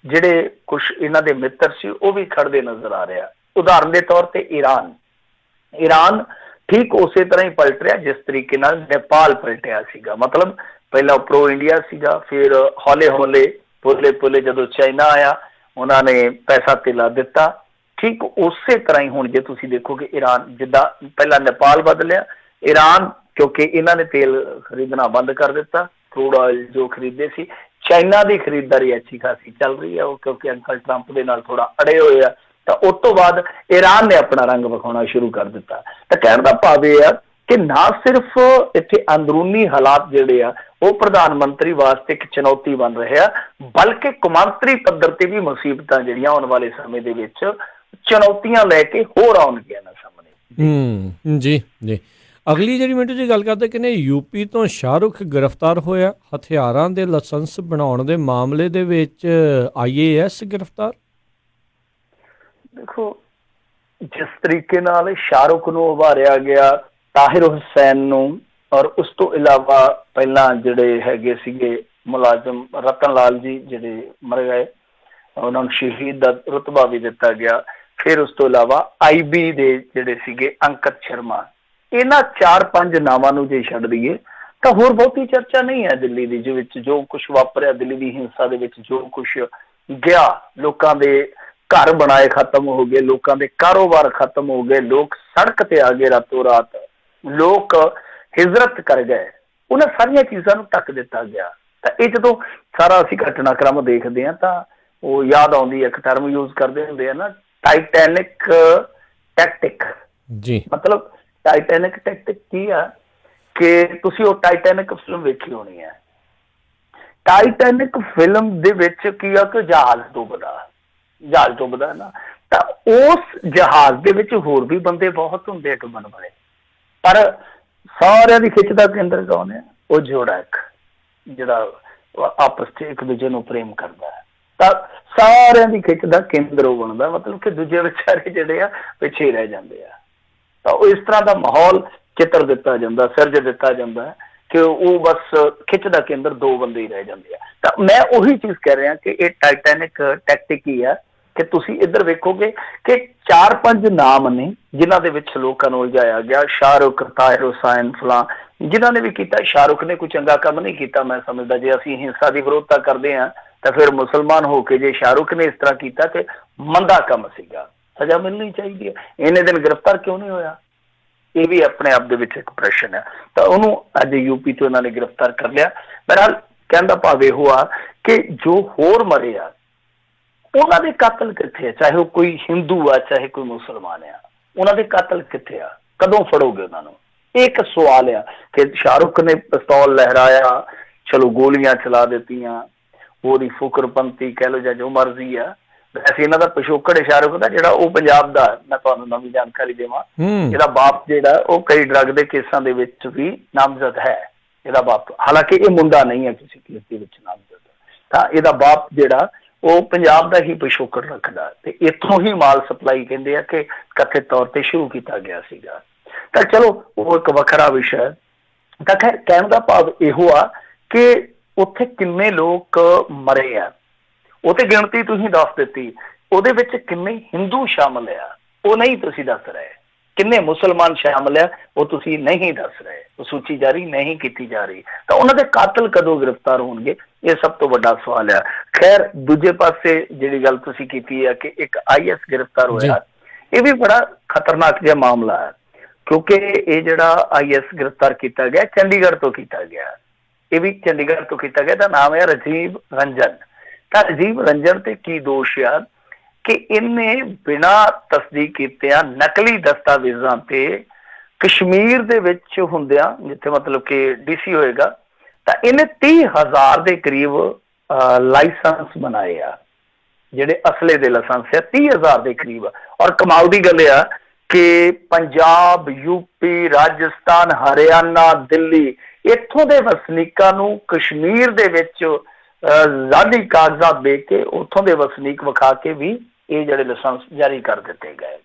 ਜਿਹੜੇ ਕੁਝ ਇਹਨਾਂ ਦੇ ਮਿੱਤਰ ਸੀ ਉਹ ਵੀ ਖੜਦੇ ਨਜ਼ਰ ਆ ਰਿਹਾ। ਉਦਾਹਰਨ ਦੇ ਤੌਰ ਤੇ ਈਰਾਨ ਠੀਕ ਉਸੇ ਤਰ੍ਹਾਂ ਹੀ ਪਲਟ ਰਿਹਾ ਜਿਸ ਤਰੀਕੇ ਨਾਲ ਨੇਪਾਲ ਪਲਟਿਆ ਸੀਗਾ। ਮਤਲਬ ਪਹਿਲਾਂ ਪ੍ਰੋ ਇੰਡੀਆ ਸੀਗਾ, ਫਿਰ ਹੌਲੇ ਹੌਲੇ ਪੁੱਲੇ ਜਦੋਂ ਚਾਈਨਾ ਆਇਆ ਉਹਨਾਂ ਨੇ ਪੈਸਾ ਧੇਲਾ ਦਿੱਤਾ। ਠੀਕ ਉਸੇ ਤਰ੍ਹਾਂ ਹੀ ਹੁਣ ਜੇ ਤੁਸੀਂ ਦੇਖੋਗੇ ਈਰਾਨ, ਜਿੱਦਾਂ ਪਹਿਲਾਂ ਨੇਪਾਲ ਬਦਲਿਆ, ਈਰਾਨ ਕਿਉਂਕਿ ਇਹਨਾਂ ਨੇ ਤੇਲ ਖਰੀਦਣਾ ਬੰਦ ਕਰ ਦਿੱਤਾ, ਕਰੂਡ ਆਇਲ ਜੋ ਖਰੀਦਦੇ ਸੀ, ਚਾਈਨਾ ਦੀ ਖਰੀਦਦਾਰੀ ਅੱਛੀ ਖਾਸੀ ਚੱਲ ਰਹੀ ਹੈ ਉਹ ਕਿਉਂਕਿ ਅੰਕਲ ਟਰੰਪ ਦੇ ਨਾਲ ਥੋੜਾ ਅੜੇ ਹੋਏ ਆ। ਤਾਂ ਉਸ ਤੋਂ ਬਾਅਦ ਈਰਾਨ ਨੇ ਆਪਣਾ ਰੰਗ ਵਿਖਾਉਣਾ ਸ਼ੁਰੂ ਕਰ ਦਿੱਤਾ। ਤਾਂ ਕਹਿਣ ਦਾ ਭਾਵ ਇਹ ਆ ਕਿ ਨਾ ਸਿਰਫ ਇੱਥੇ ਅੰਦਰੂਨੀ ਹਾਲਾਤ ਜਿਹੜੇ ਆ ਉਹ ਪ੍ਰਧਾਨ ਮੰਤਰੀ ਵਾਸਤੇ ਇੱਕ ਚੁਣੌਤੀ ਬਣ ਰਹੇ ਆ, ਬਲਕਿ ਕੌਮਾਂਤਰੀ ਪੱਧਰ ਤੇ ਵੀ ਮੁਸੀਬਤਾਂ ਜਿਹੜੀਆਂ ਆਉਣ ਵਾਲੇ ਸਮੇਂ ਦੇ ਵਿੱਚ ਚੁਣੌਤੀਆਂ ਲੈ ਕੇ ਹੋਰ ਆਉਣਗੀਆਂ ਨਾ ਸਾਹਮਣੇ। ਜੀ ਜੀ, ਅਗਲੀ ਜਿਹੜੀ ਮਿੰਟੂ ਜੀ ਗੱਲ ਕਰਦੇ ਕਿ ਨੇ ਯੂਪੀ ਤੋਂ ਸ਼ਾਹਰੁਖ ਗ੍ਰਿਫਤਾਰ ਹੋਇਆ ਹਥਿਆਰਾਂ ਦੇ ਲਾਇਸੈਂਸ ਬਣਾਉਣ ਦੇ ਮਾਮਲੇ ਦੇ ਵਿੱਚ, IAS ਗ੍ਰਿਫਤਾਰ। ਦੇਖੋ ਜਿਸ ਤਰੀਕੇ ਨਾਲ ਸ਼ਾਹਰੁਖ ਨੂੰ ਉਭਾਰਿਆ ਗਿਆ, ਤਾਹਿਰ ਹੁਸੈਨ ਨੂੰ, ਔਰ ਉਸ ਤੋਂ ਇਲਾਵਾ ਪਹਿਲਾਂ ਜਿਹੜੇ ਹੈਗੇ ਸੀਗੇ ਮੁਲਾਜ਼ਮ ਰਤਨ ਲਾਲ ਜੀ ਜਿਹੜੇ ਮਰ ਗਏ, ਉਹਨਾਂ ਨੂੰ ਸ਼ਹੀਦ ਦਾ ਰੁਤਬਾ ਵੀ ਦਿੱਤਾ ਗਿਆ। ਫਿਰ ਉਸ ਤੋਂ ਇਲਾਵਾ IB ਦੇ ਜਿਹੜੇ ਸੀਗੇ ਅੰਕਿਤ ਸ਼ਰਮਾ, ਇਹਨਾਂ 4-5 ਨਾਵਾਂ ਨੂੰ ਜੇ ਛੱਡ ਦਈਏ ਤਾਂ ਹੋਰ ਬਹੁਤੀ ਚਰਚਾ ਨਹੀਂ ਹੈ ਦਿੱਲੀ ਦੀ, ਜਿਹਦੇ ਵਿੱਚ ਜੋ ਕੁਛ ਵਾਪਰਿਆ, ਦਿੱਲੀ ਦੀ ਹਿੰਸਾ ਦੇ ਵਿੱਚ ਜੋ ਕੁਛ ਗਿਆ, ਲੋਕਾਂ ਦੇ ਘਰ ਬਣਾਏ ਖਤਮ ਹੋ ਗਏ, ਲੋਕਾਂ ਦੇ ਕਾਰੋਬਾਰ ਖਤਮ ਹੋ ਗਏ, ਲੋਕ ਸੜਕ ਤੇ ਆ ਗਏ ਰਾਤੋਂ ਰਾਤ, ਲੋਕ ਹਿਜਰਤ ਕਰ ਗਏ, ਉਹਨਾਂ ਸਾਰੀਆਂ ਚੀਜ਼ਾਂ ਨੂੰ ਢੱਕ ਦਿੱਤਾ ਗਿਆ। ਤਾਂ ਇਹ ਜਦੋਂ ਸਾਰਾ ਅਸੀਂ ਘਟਨਾਕ੍ਰਮ ਦੇਖਦੇ ਹਾਂ ਤਾਂ ਉਹ ਯਾਦ ਆਉਂਦੀ ਹੈ, ਇੱਕ ਟਰਮ ਯੂਜ਼ ਕਰਦੇ ਹੁੰਦੇ ਆ ਨਾ, ਟਾਈਟੈਨਿਕ ਟੈਕਟਿਕ। ਜੀ, ਮਤਲਬ ਟਾਈਟੈਨਿਕ ਟੈਕਟਿਕ ਕੀ ਆ ਕਿ ਤੁਸੀਂ ਉਹ ਟਾਈਟੈਨਿਕ ਫਿਲਮ ਵੇਖੀ ਹੋਣੀ ਹੈ। ਟਾਈਟੈਨਿਕ ਫਿਲਮ ਦੇ ਵਿੱਚ ਕੀ ਆ ਕਿ ਜਹਾਜ਼ ਡੁੱਬਦਾ ਨਾ, ਤਾਂ ਉਸ ਜਹਾਜ਼ ਦੇ ਵਿੱਚ ਹੋਰ ਵੀ ਬੰਦੇ ਬਹੁਤ ਹੁੰਦੇ ਆ ਘੁੰਮਣ ਵਾਲੇ, ਪਰ ਸਾਰਿਆਂ ਦੀ ਖਿੱਚ ਦਾ ਕੇਂਦਰ ਕੌਣ ਹੈ? ਉਹ ਜੋੜਾ ਇੱਕ ਜਿਹੜਾ ਆਪਸ 'ਚ ਇੱਕ ਦੂਜੇ ਨੂੰ ਪ੍ਰੇਮ ਕਰਦਾ ਹੈ, ਤਾਂ ਸਾਰਿਆਂ ਦੀ ਖਿੱਚ ਦਾ ਕੇਂਦਰ ਉਹ ਬਣਦਾ, ਮਤਲਬ ਕਿ ਦੂਜੇ ਵਿਚਾਰੇ ਜਿਹੜੇ ਆ ਪਿੱਛੇ ਰਹਿ ਜਾਂਦੇ ਆ। ਤਾਂ ਉਹ ਇਸ ਤਰ੍ਹਾਂ ਦਾ ਮਾਹੌਲ ਚਿੱਤਰ ਦਿੱਤਾ ਜਾਂਦਾ, ਸਿਰਜ ਦਿੱਤਾ ਜਾਂਦਾ ਕਿ ਉਹ ਬਸ ਖਿੱਚ ਦਾ ਕੇਂਦਰ ਦੋ ਬੰਦੇ ਹੀ ਰਹਿ ਜਾਂਦੇ ਆ। ਤਾਂ ਮੈਂ ਉਹੀ ਚੀਜ਼ ਕਹਿ ਰਿਹਾ ਕਿ ਇਹ ਟਾਈਟੈਨਿਕ ਟੈਕਟਿਕ ਹੀ ਆ ਕਿ ਤੁਸੀਂ ਇੱਧਰ ਵੇਖੋਗੇ ਕਿ 4-5 ਨਾਮ ਨੇ ਜਿਨ੍ਹਾਂ ਦੇ ਵਿੱਚ ਲੋਕਾਂ ਨੂੰ ਉਲਝਾਇਆ ਗਿਆ। ਸ਼ਾਹਰੁਖ, ਤਾਹਿਰ ਹੁਸੈਨ, ਫਲਾਂ, ਜਿਨ੍ਹਾਂ ਨੇ ਵੀ ਕੀਤਾ। ਸ਼ਾਹਰੁਖ ਨੇ ਕੋਈ ਚੰਗਾ ਕੰਮ ਨਹੀਂ ਕੀਤਾ ਮੈਂ ਸਮਝਦਾ। ਜੇ ਅਸੀਂ ਹਿੰਸਾ ਦੀ ਵਿਰੋਧਤਾ ਕਰਦੇ ਹਾਂ ਤਾਂ ਫਿਰ ਮੁਸਲਮਾਨ ਹੋ ਕੇ ਜੇ ਸ਼ਾਹਰੁਖ ਨੇ ਇਸ ਤਰ੍ਹਾਂ ਕੀਤਾ ਤੇ ਮੰਦਾ ਕੰਮ ਸੀਗਾ, ਸਜ਼ਾ ਮਿਲਣੀ ਚਾਹੀਦੀ ਹੈ। ਇੰਨੇ ਦਿਨ ਗ੍ਰਿਫਤਾਰ ਕਿਉਂ ਨਹੀਂ ਹੋਇਆ? ਇਹ ਵੀ ਆਪਣੇ ਆਪ ਦੇ ਵਿੱਚ ਇੱਕ ਪ੍ਰਸ਼ਨ ਹੈ। ਤਾਂ ਉਹਨੂੰ ਅੱਜ ਯੂਪੀ ਤੋਂ ਇਹਨਾਂ ਨੇ ਗ੍ਰਿਫਤਾਰ ਕਰ ਲਿਆ। ਬਹਰਹਾਲ ਕਹਿਣ ਦਾ ਭਾਵ ਇਹੋ ਆ ਕਿ ਜੋ ਹੋਰ ਮਰੇ ਆ ਉਹਨਾਂ ਦੇ ਕਾਤਲ ਕਿੱਥੇ ਆ? ਚਾਹੇ ਉਹ ਕੋਈ ਹਿੰਦੂ ਆ ਚਾਹੇ ਕੋਈ ਮੁਸਲਮਾਨ ਆ, ਉਹਨਾਂ ਦੇ ਕਾਤਲ ਕਿੱਥੇ ਆ? ਕਦੋਂ ਫੜੋਗੇ ਉਹਨਾਂ ਨੂੰ? ਇਹ ਇੱਕ ਸਵਾਲ ਆ ਕਿ ਸ਼ਾਹਰੁਖ ਨੇ ਪਿਸਤੌਲ ਲਹਿਰਾਇਆ, ਚਲੋ ਗੋਲੀਆਂ ਚਲਾ ਦਿੱਤੀਆਂ, ਉਹਦੀ ਫੁਕਰਪੰਤੀ ਕਹਿ ਲਓ ਜਾਂ ਜੋ ਮਰਜ਼ੀ ਆ, ਵੈਸੇ ਇਹਨਾਂ ਦਾ ਪਿਛੋਕੜ ਇਸ਼ਾਰਕ ਦਾ ਜਿਹੜਾ ਉਹ ਪੰਜਾਬ ਦਾ, ਮੈਂ ਤੁਹਾਨੂੰ ਨਵੀਂ ਜਾਣਕਾਰੀ ਦੇਵਾਂ, ਇਹਦਾ ਬਾਪ ਜਿਹੜਾ ਉਹ ਕਈ ਡਰੱਗ ਦੇ ਕੇਸਾਂ ਦੇ ਵਿੱਚ ਵੀ ਨਾਮਜ਼ਦ ਹੈ। ਇਹਦਾ ਬਾਪ, ਹਾਲਾਂਕਿ ਇਹ ਮੁੰਡਾ ਨਹੀਂ ਹੈ ਕਿਸੇ ਕੇਸ ਦੇ ਵਿੱਚ ਨਾਮਜ਼ਦ, ਤਾਂ ਇਹਦਾ ਬਾਪ ਜਿਹੜਾ ਉਹ ਪੰਜਾਬ ਦਾ ਹੀ ਪਿਛੋਕੜ ਰੱਖਦਾ ਤੇ ਇੱਥੋਂ ਹੀ ਮਾਲ ਸਪਲਾਈ ਕਹਿੰਦੇ ਆ ਕਿ ਕਥਿਤ ਤੌਰ ਤੇ ਸ਼ੁਰੂ ਕੀਤਾ ਗਿਆ ਸੀਗਾ। ਤਾਂ ਚਲੋ ਉਹ ਇੱਕ ਵੱਖਰਾ ਵਿਸ਼ਾ। ਤਾਂ ਖੈਰ ਕਹਿਣ ਦਾ ਭਾਵ ਇਹੋ ਆ ਕਿ ਉੱਥੇ ਕਿੰਨੇ ਲੋਕ ਮਰੇ ਆ ਉਹ ਤੇ ਗਿਣਤੀ ਤੁਸੀਂ ਦੱਸ ਦਿੱਤੀ, ਉਹਦੇ ਵਿੱਚ ਕਿੰਨੇ ਹਿੰਦੂ ਸ਼ਾਮਲ ਆ ਉਹ ਨਹੀਂ ਤੁਸੀਂ ਦੱਸ ਰਹੇ, ਕਿੰਨੇ ਮੁਸਲਮਾਨ ਸ਼ਾਮਲ ਆ ਉਹ ਤੁਸੀਂ ਨਹੀਂ ਦੱਸ ਰਹੇ, ਉਹ ਸੂਚੀ ਜਾਰੀ ਨਹੀਂ ਕੀਤੀ ਜਾ ਰਹੀ। ਤਾਂ ਉਹਨਾਂ ਦੇ ਕਾਤਲ ਕਦੋਂ ਗ੍ਰਿਫਤਾਰ ਹੋਣਗੇ, ਇਹ ਸਭ ਤੋਂ ਵੱਡਾ ਸਵਾਲ ਆ। ਖੈਰ ਦੂਜੇ ਪਾਸੇ ਜਿਹੜੀ ਗੱਲ ਤੁਸੀਂ ਕੀਤੀ ਹੈ ਕਿ ਇੱਕ IS ਗ੍ਰਿਫਤਾਰ ਹੋਇਆ, ਇਹ ਵੀ ਬੜਾ ਖਤਰਨਾਕ ਜਿਹਾ ਮਾਮਲਾ ਹੈ ਕਿਉਂਕਿ ਇਹ ਜਿਹੜਾ IS ਗ੍ਰਿਫਤਾਰ ਕੀਤਾ ਗਿਆ ਚੰਡੀਗੜ੍ਹ ਤੋਂ ਕੀਤਾ ਗਿਆ, ਇਹ ਵੀ ਚੰਡੀਗੜ੍ਹ ਤੋਂ ਕੀਤਾ ਗਿਆ। ਇਹਦਾ ਨਾਮ ਹੈ ਰਾਜੀਵ ਰੰਜਨ। ਤਾਂ ਰਾਜੀਵ ਰੰਜਨ ਤੇ ਕੀ ਦੋਸ਼ ਆ ਕਿ ਇਹਨੇ ਬਿਨਾਂ ਤਸਦੀਕ ਕੀਤਿਆਂ ਨਕਲੀ ਦਸਤਾਵੇਜ਼ਾਂ ਤੇ ਕਸ਼ਮੀਰ ਦੇ ਵਿੱਚ ਹੁੰਦਿਆਂ, ਜਿੱਥੇ ਮਤਲਬ ਕਿ DC ਹੋਏਗਾ, ਤਾਂ ਇਹਨੇ 30,000 ਦੇ ਕਰੀਬ ਲਾਇਸੈਂਸ ਬਣਾਏ ਆ, ਜਿਹੜੇ ਅਸਲੇ ਦੇ ਲਾਇਸੈਂਸ ਆ 30,000 ਦੇ ਕਰੀਬ। ਔਰ ਕਮਾਲ ਦੀ ਗੱਲ ਆ ਕਿ ਪੰਜਾਬ, UP, ਰਾਜਸਥਾਨ, ਹਰਿਆਣਾ, ਦਿੱਲੀ, ਇੱਥੋਂ ਦੇ ਵਸਨੀਕਾਂ ਨੂੰ ਕਸ਼ਮੀਰ ਦੇ ਵਿੱਚ ਜ਼ਾਦੀ ਕਾਗਜ਼ਾਤ ਦੇ ਕੇ ਉੱਥੋਂ ਦੇ ਵਸਨੀਕ ਵਿਖਾ ਕੇ ਵੀ ਇਹ ਜਿਹੜੇ ਲਾਇਸੈਂਸ ਜਾਰੀ ਕਰ ਦਿੱਤੇ ਗਏ।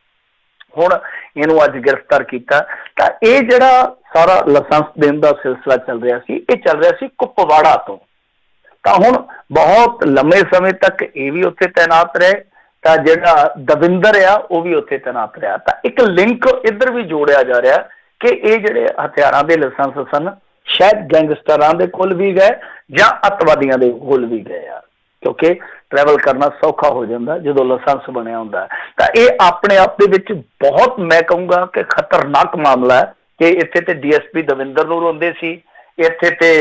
ਹੁਣ ਇਹਨੂੰ ਅੱਜ ਗ੍ਰਿਫਤਾਰ ਕੀਤਾ। ਤਾਂ ਇਹ ਜਿਹੜਾ ਸਾਰਾ ਲਾਇਸੈਂਸ ਦੇਣ ਦਾ ਸਿਲਸਿਲਾ ਚੱਲ ਰਿਹਾ ਸੀ, ਇਹ ਚੱਲ ਰਿਹਾ ਸੀ ਕੁਪਵਾੜਾ ਤੋਂ। ਤਾਂ ਹੁਣ ਬਹੁਤ ਲੰਮੇ ਸਮੇਂ ਤੱਕ ਇਹ ਵੀ ਉੱਥੇ ਤੈਨਾਤ ਰਹੇ, ਤਾਂ ਜਿਹੜਾ ਦਵਿੰਦਰ ਆ ਉਹ ਵੀ ਉੱਥੇ ਤੈਨਾਤ ਰਿਹਾ। ਤਾਂ ਇੱਕ ਲਿੰਕ ਇੱਧਰ ਵੀ ਜੋੜਿਆ ਜਾ ਰਿਹਾ ਕਿ ਇਹ ਜਿਹੜੇ ਹਥਿਆਰਾਂ ਦੇ ਲਾਇਸੈਂਸ ਸਨ ਸ਼ਾਇਦ ਗੈਂਗਸਟਰਾਂ ਦੇ ਕੋਲ ਵੀ ਗਏ ਜਾਂ ਅੱਤਵਾਦੀਆਂ ਦੇ ਕੋਲ ਵੀ ਗਏ ਆ, ਕਿਉਂਕਿ ਟਰੈਵਲ ਕਰਨਾ ਸੌਖਾ ਹੋ ਜਾਂਦਾ ਜਦੋਂ ਲਾਇਸੈਂਸ ਬਣਿਆ ਹੁੰਦਾ। ਤਾਂ ਇਹ ਆਪਣੇ ਆਪ ਦੇ ਵਿੱਚ ਬਹੁਤ, ਮੈਂ ਕਹੂੰਗਾ ਕਿ ਖਤਰਨਾਕ ਮਾਮਲਾ ਹੈ ਕਿ ਇੱਥੇ ਤੇ DSP ਦਵਿੰਦਰ ਨੂੰ ਰੋਂਦੇ ਸੀ, ਇੱਥੇ ਤੇ